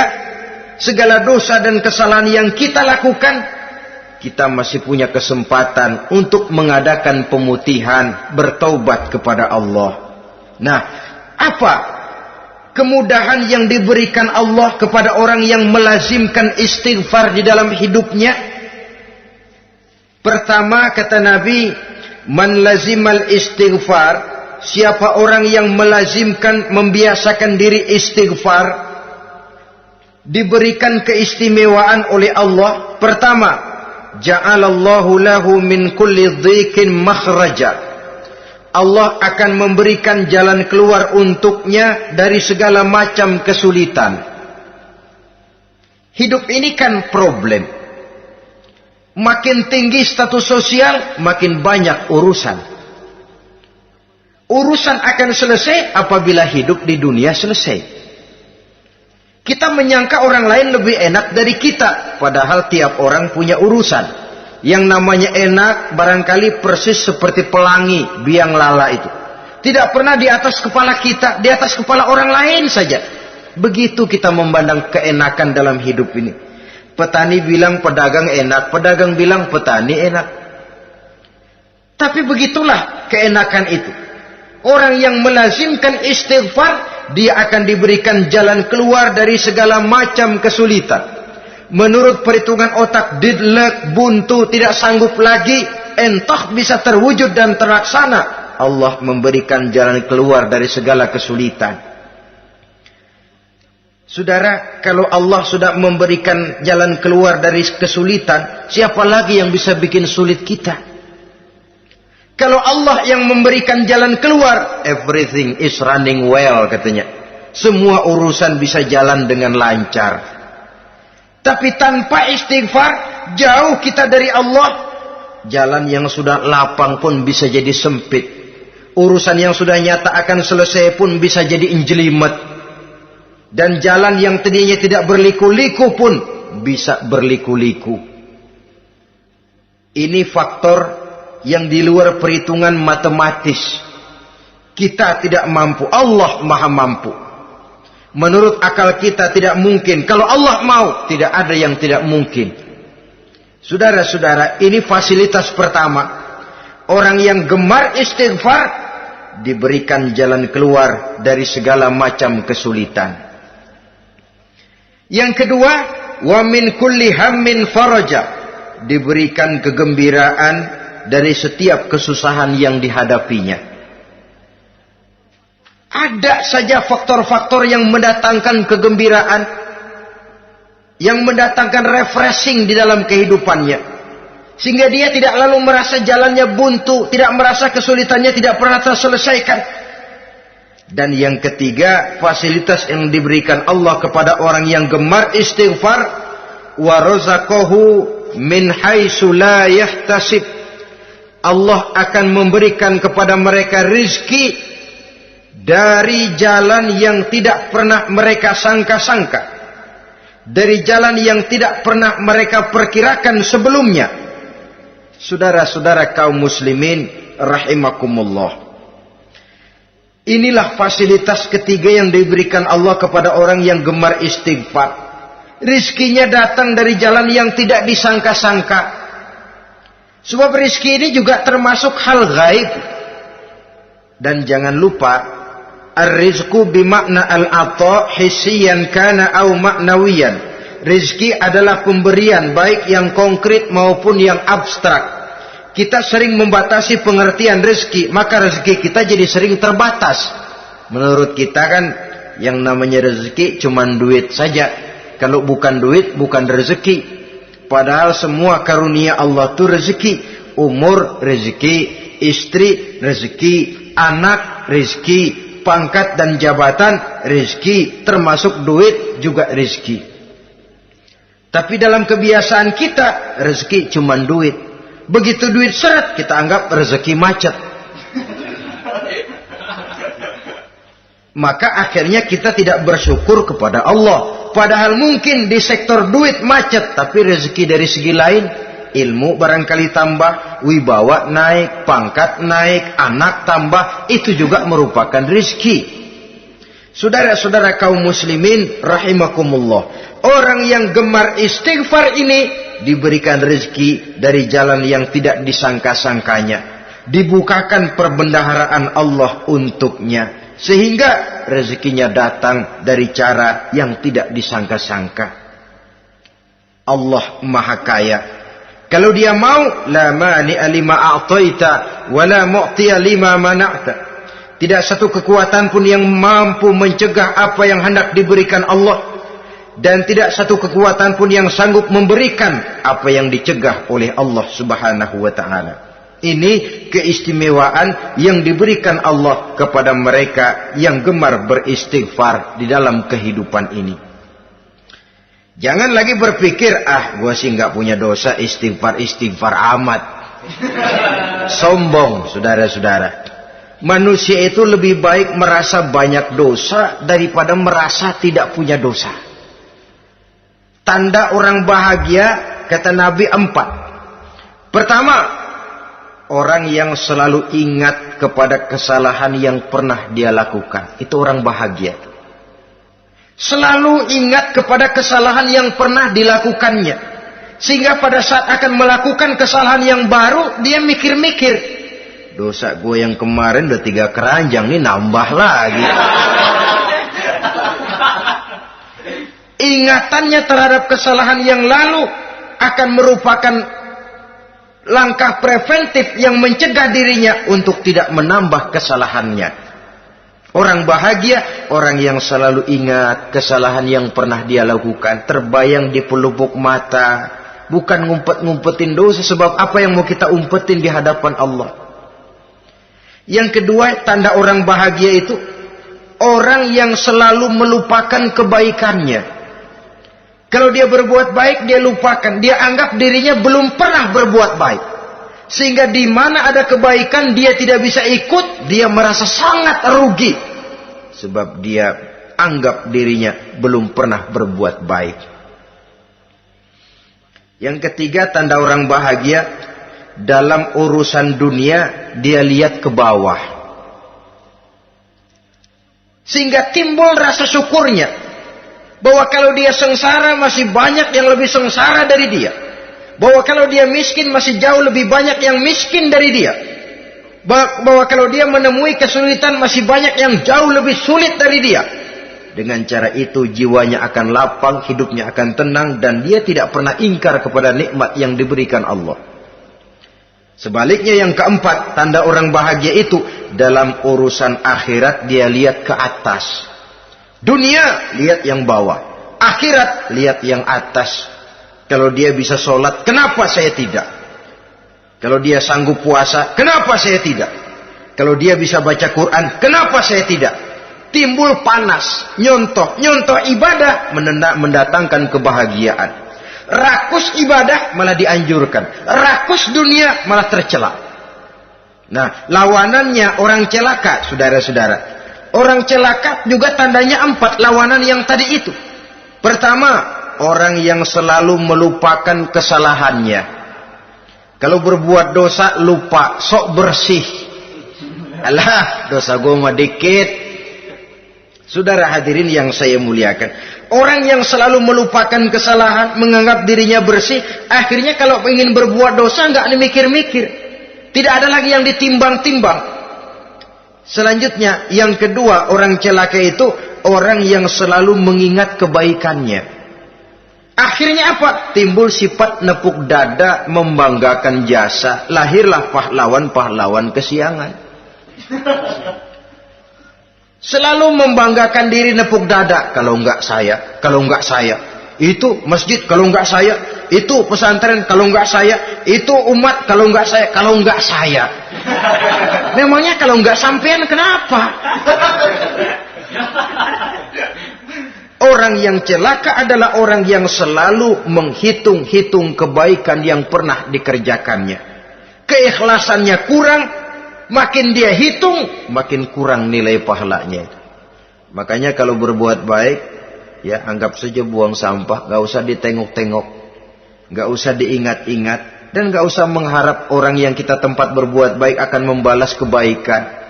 segala dosa dan kesalahan yang kita lakukan, kita masih punya kesempatan untuk mengadakan pemutihan, bertaubat kepada Allah. Nah, apa kemudahan yang diberikan Allah kepada orang yang melazimkan istighfar di dalam hidupnya? Pertama, kata Nabi, man lazimal istighfar, siapa orang yang melazimkan, membiasakan diri istighfar, diberikan keistimewaan oleh Allah. Pertama, ja'alallahu lahu min kulli dhiqin makhraja. Allah akan memberikan jalan keluar untuknya dari segala macam kesulitan. Hidup ini kan problem. Makin tinggi status sosial, makin banyak urusan. Urusan akan selesai apabila hidup di dunia selesai. Kita menyangka orang lain lebih enak dari kita. Padahal tiap orang punya urusan. Yang namanya enak barangkali persis seperti pelangi biang lala itu. Tidak pernah di atas kepala kita, di atas kepala orang lain saja. Begitu kita memandang keenakan dalam hidup ini. Petani bilang pedagang enak, pedagang bilang petani enak. Tapi begitulah keenakan itu. Orang yang melazimkan istighfar, dia akan diberikan jalan keluar dari segala macam kesulitan. Menurut perhitungan otak, didlek, buntu, tidak sanggup lagi, entah bisa terwujud dan terlaksana. Allah memberikan jalan keluar dari segala kesulitan. Saudara, kalau Allah sudah memberikan jalan keluar dari kesulitan, siapa lagi yang bisa bikin sulit kita? Kalau Allah yang memberikan jalan keluar, everything is running well, katanya. Semua urusan bisa jalan dengan lancar. Tapi tanpa istighfar, jauh kita dari Allah. Jalan yang sudah lapang pun bisa jadi sempit. Urusan yang sudah nyata akan selesai pun bisa jadi injelimet. Dan jalan yang tadinya tidak berliku-liku pun bisa berliku-liku. Ini faktor yang di luar perhitungan matematis. Kita tidak mampu, Allah maha mampu. Menurut akal kita tidak mungkin. Kalau Allah mau, tidak ada yang tidak mungkin. Saudara-saudara, ini fasilitas pertama. Orang yang gemar istighfar diberikan jalan keluar dari segala macam kesulitan. Yang kedua, wa min kulli hammin faraja, diberikan kegembiraan dari setiap kesusahan yang dihadapinya. Ada saja faktor-faktor yang mendatangkan kegembiraan, yang mendatangkan refreshing di dalam kehidupannya, sehingga dia tidak lalu merasa jalannya buntu, tidak merasa kesulitannya tidak pernah terselesaikan. Dan yang ketiga, fasilitas yang diberikan Allah kepada orang yang gemar istighfar, wa razaqahu min haitsu la yahtasib. Allah akan memberikan kepada mereka rizki dari jalan yang tidak pernah mereka sangka-sangka, dari jalan yang tidak pernah mereka perkirakan sebelumnya. Saudara-saudara kaum muslimin rahimakumullah, inilah fasilitas ketiga yang diberikan Allah kepada orang yang gemar istighfar. Rizkinya datang dari jalan yang tidak disangka-sangka. Sebab rizki ini juga termasuk hal gaib. Dan jangan lupa, ar-rizku bimakna al-ata hissiyan kana au ma'nawiyan. Rizki adalah pemberian, baik yang konkret maupun yang abstrak. Kita sering membatasi pengertian rezeki, maka rezeki kita jadi sering terbatas. Menurut kita kan yang namanya rezeki cuman duit saja. Kalau bukan duit, bukan rezeki. Padahal semua karunia Allah itu rezeki. Umur, rezeki. Istri, rezeki. Anak, rezeki. Pangkat dan jabatan, rezeki. Termasuk duit juga rezeki. Tapi dalam kebiasaan kita, rezeki cuma duit. Begitu duit seret, kita anggap rezeki macet. Maka akhirnya kita tidak bersyukur kepada Allah. Padahal mungkin di sektor duit macet, tapi rezeki dari segi lain, ilmu barangkali tambah, wibawa naik, pangkat naik, anak tambah, itu juga merupakan rezeki. Saudara-saudara kaum muslimin rahimakumullah. Orang yang gemar istighfar ini diberikan rezeki dari jalan yang tidak disangka-sangkanya. Dibukakan perbendaharaan Allah untuknya. Sehingga rezekinya datang dari cara yang tidak disangka-sangka. Allah Maha Kaya. Kalau dia mau, la mani'a lima a'taita wa la mu'tiya lima mana'ta. Tidak satu kekuatan pun yang mampu mencegah apa yang hendak diberikan Allah. Dan tidak satu kekuatan pun yang sanggup memberikan apa yang dicegah oleh Allah Subhanahu wa ta'ala. Ini keistimewaan yang diberikan Allah kepada mereka yang gemar beristighfar di dalam kehidupan ini. Jangan lagi berpikir, gua sih nggak punya dosa, istighfar amat. Sombong, saudara-saudara. Manusia itu lebih baik merasa banyak dosa daripada merasa tidak punya dosa. Tanda orang bahagia, kata Nabi 4. Pertama, orang yang selalu ingat kepada kesalahan yang pernah dia lakukan. Itu orang bahagia. Selalu ingat kepada kesalahan yang pernah dilakukannya. Sehingga pada saat akan melakukan kesalahan yang baru, dia mikir-mikir. Dosa gue yang kemarin udah 3 keranjang, nih nambah lagi. Ingatannya terhadap kesalahan yang lalu akan merupakan langkah preventif yang mencegah dirinya untuk tidak menambah kesalahannya. Orang bahagia, orang yang selalu ingat kesalahan yang pernah dia lakukan, terbayang di pelupuk mata, bukan ngumpet-ngumpetin dosa, sebab apa yang mau kita umpetin di hadapan Allah. Yang kedua, tanda orang bahagia itu orang yang selalu melupakan kebaikannya. Kalau dia berbuat baik, dia lupakan. Dia anggap dirinya belum pernah berbuat baik. Sehingga di mana ada kebaikan, dia tidak bisa ikut. Dia merasa sangat rugi. Sebab dia anggap dirinya belum pernah berbuat baik. Yang ketiga, tanda orang bahagia. Dalam urusan dunia, dia lihat ke bawah. Sehingga timbul rasa syukurnya. Bahwa kalau dia sengsara masih banyak yang lebih sengsara dari dia. Bahwa kalau dia miskin masih jauh lebih banyak yang miskin dari dia. Bahwa kalau dia menemui kesulitan masih banyak yang jauh lebih sulit dari dia. Dengan cara itu jiwanya akan lapang, hidupnya akan tenang, dan dia tidak pernah ingkar kepada nikmat yang diberikan Allah. Sebaliknya yang keempat, tanda orang bahagia itu dalam urusan akhirat dia lihat ke atas. Dunia, lihat yang bawah. Akhirat, lihat yang atas. Kalau dia bisa sholat, kenapa saya tidak? Kalau dia sanggup puasa, kenapa saya tidak? Kalau dia bisa baca Quran, kenapa saya tidak? Timbul panas, nyontoh ibadah mendatangkan kebahagiaan. Rakus ibadah malah dianjurkan. Rakus dunia malah tercela. Nah, lawanannya orang celaka, saudara-saudara. Orang celaka juga tandanya 4 lawanan yang tadi itu. Pertama, orang yang selalu melupakan kesalahannya. Kalau berbuat dosa lupa, sok bersih. Alah, dosa gue mah dikit. Saudara hadirin yang saya muliakan. Orang yang selalu melupakan kesalahan, menganggap dirinya bersih, akhirnya kalau ingin berbuat dosa nggak mikir-mikir. Tidak ada lagi yang ditimbang-timbang. Selanjutnya, yang kedua, orang celaka itu orang yang selalu mengingat kebaikannya. Akhirnya apa? Timbul sifat nepuk dada, membanggakan jasa. Lahirlah pahlawan-pahlawan kesiangan. Selalu membanggakan diri, nepuk dada. Kalau enggak saya, kalau enggak saya. Itu masjid, kalau enggak saya. Itu pesantren, kalau enggak saya. Itu umat, kalau enggak saya. Kalau enggak saya. Memangnya kalau enggak sampean kenapa? Orang yang celaka adalah orang yang selalu menghitung-hitung kebaikan yang pernah dikerjakannya. Keikhlasannya kurang, makin dia hitung, makin kurang nilai pahalanya. Makanya kalau berbuat baik, ya anggap saja buang sampah, gak usah ditengok-tengok, gak usah diingat-ingat, dan gak usah mengharap orang yang kita tempat berbuat baik akan membalas kebaikan.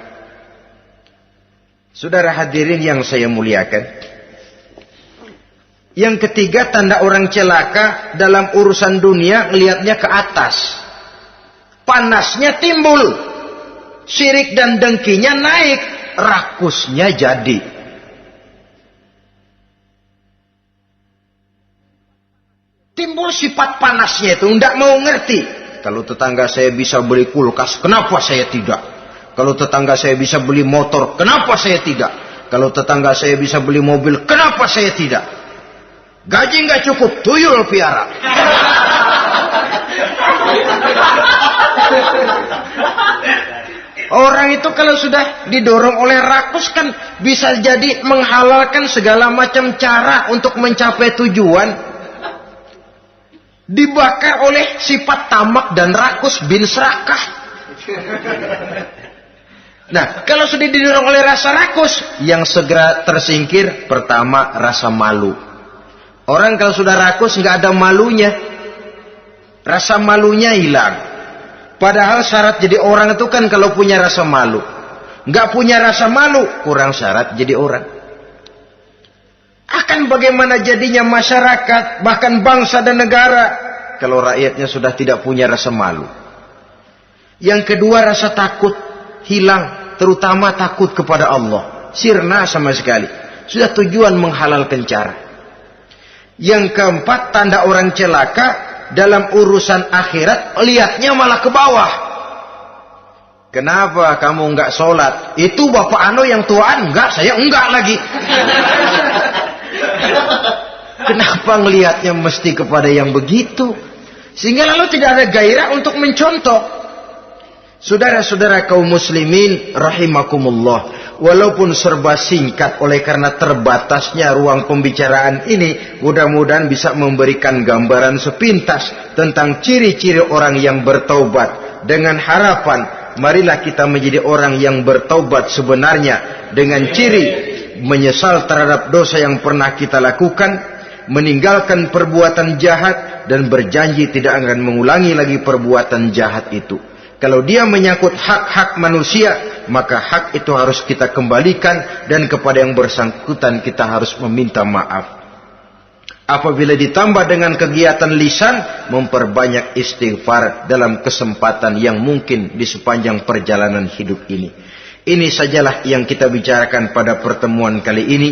Saudara hadirin yang saya muliakan, yang ketiga, tanda orang celaka dalam urusan dunia, ngelihatnya ke atas. Panasnya timbul. Syirik dan dengkinya naik. Rakusnya jadi. Timbul sifat panasnya itu. Tidak mau ngerti. Kalau tetangga saya bisa beli kulkas, kenapa saya tidak? Kalau tetangga saya bisa beli motor, kenapa saya tidak? Kalau tetangga saya bisa beli mobil, kenapa saya tidak? Gaji nggak cukup, tuyul piara. Orang itu kalau sudah didorong oleh rakus kan bisa jadi menghalalkan segala macam cara untuk mencapai tujuan. Dibakar oleh sifat tamak dan rakus bin serakah. Nah, kalau sudah didorong oleh rasa rakus, yang segera tersingkir pertama rasa malu. Orang kalau sudah rakus nggak ada malunya, rasa malunya hilang. Padahal syarat jadi orang itu kan kalau punya rasa malu. Nggak punya rasa malu, kurang syarat jadi orang. Akan bagaimana jadinya masyarakat, bahkan bangsa dan negara, kalau rakyatnya sudah tidak punya rasa malu. Yang kedua, rasa takut hilang, terutama takut kepada Allah. Sirna sama sekali. Sudah tujuan menghalalkan cara. Yang keempat, tanda orang celaka dalam urusan akhirat, lihatnya malah ke bawah. Kenapa kamu enggak sholat? Itu bapak anu yang tuaan, enggak, saya enggak lagi. Kenapa ngelihatnya mesti kepada yang begitu? Sehingga lalu tidak ada gairah untuk mencontoh. Saudara-saudara kaum muslimin rahimakumullah, walaupun serba singkat oleh karena terbatasnya ruang pembicaraan ini, mudah-mudahan bisa memberikan gambaran sepintas tentang ciri-ciri orang yang bertaubat. Dengan harapan, marilah kita menjadi orang yang bertaubat sebenarnya, dengan ciri menyesal terhadap dosa yang pernah kita lakukan, meninggalkan perbuatan jahat, dan berjanji tidak akan mengulangi lagi perbuatan jahat itu. Kalau dia menyangkut hak-hak manusia, maka hak itu harus kita kembalikan, dan kepada yang bersangkutan kita harus meminta maaf. Apabila ditambah dengan kegiatan lisan, memperbanyak istighfar dalam kesempatan yang mungkin di sepanjang perjalanan hidup ini. Ini sajalah yang kita bicarakan pada pertemuan kali ini.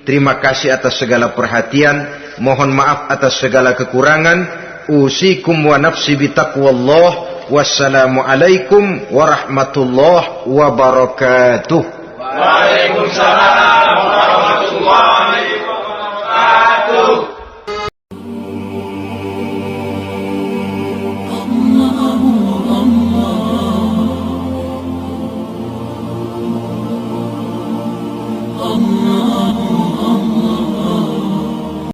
Terima kasih atas segala perhatian. Mohon maaf atas segala kekurangan. Usikum wa nafsi bitaqwallah. Wassalamualaikum warahmatullahi wabarakatuh. Waalaikumsalam.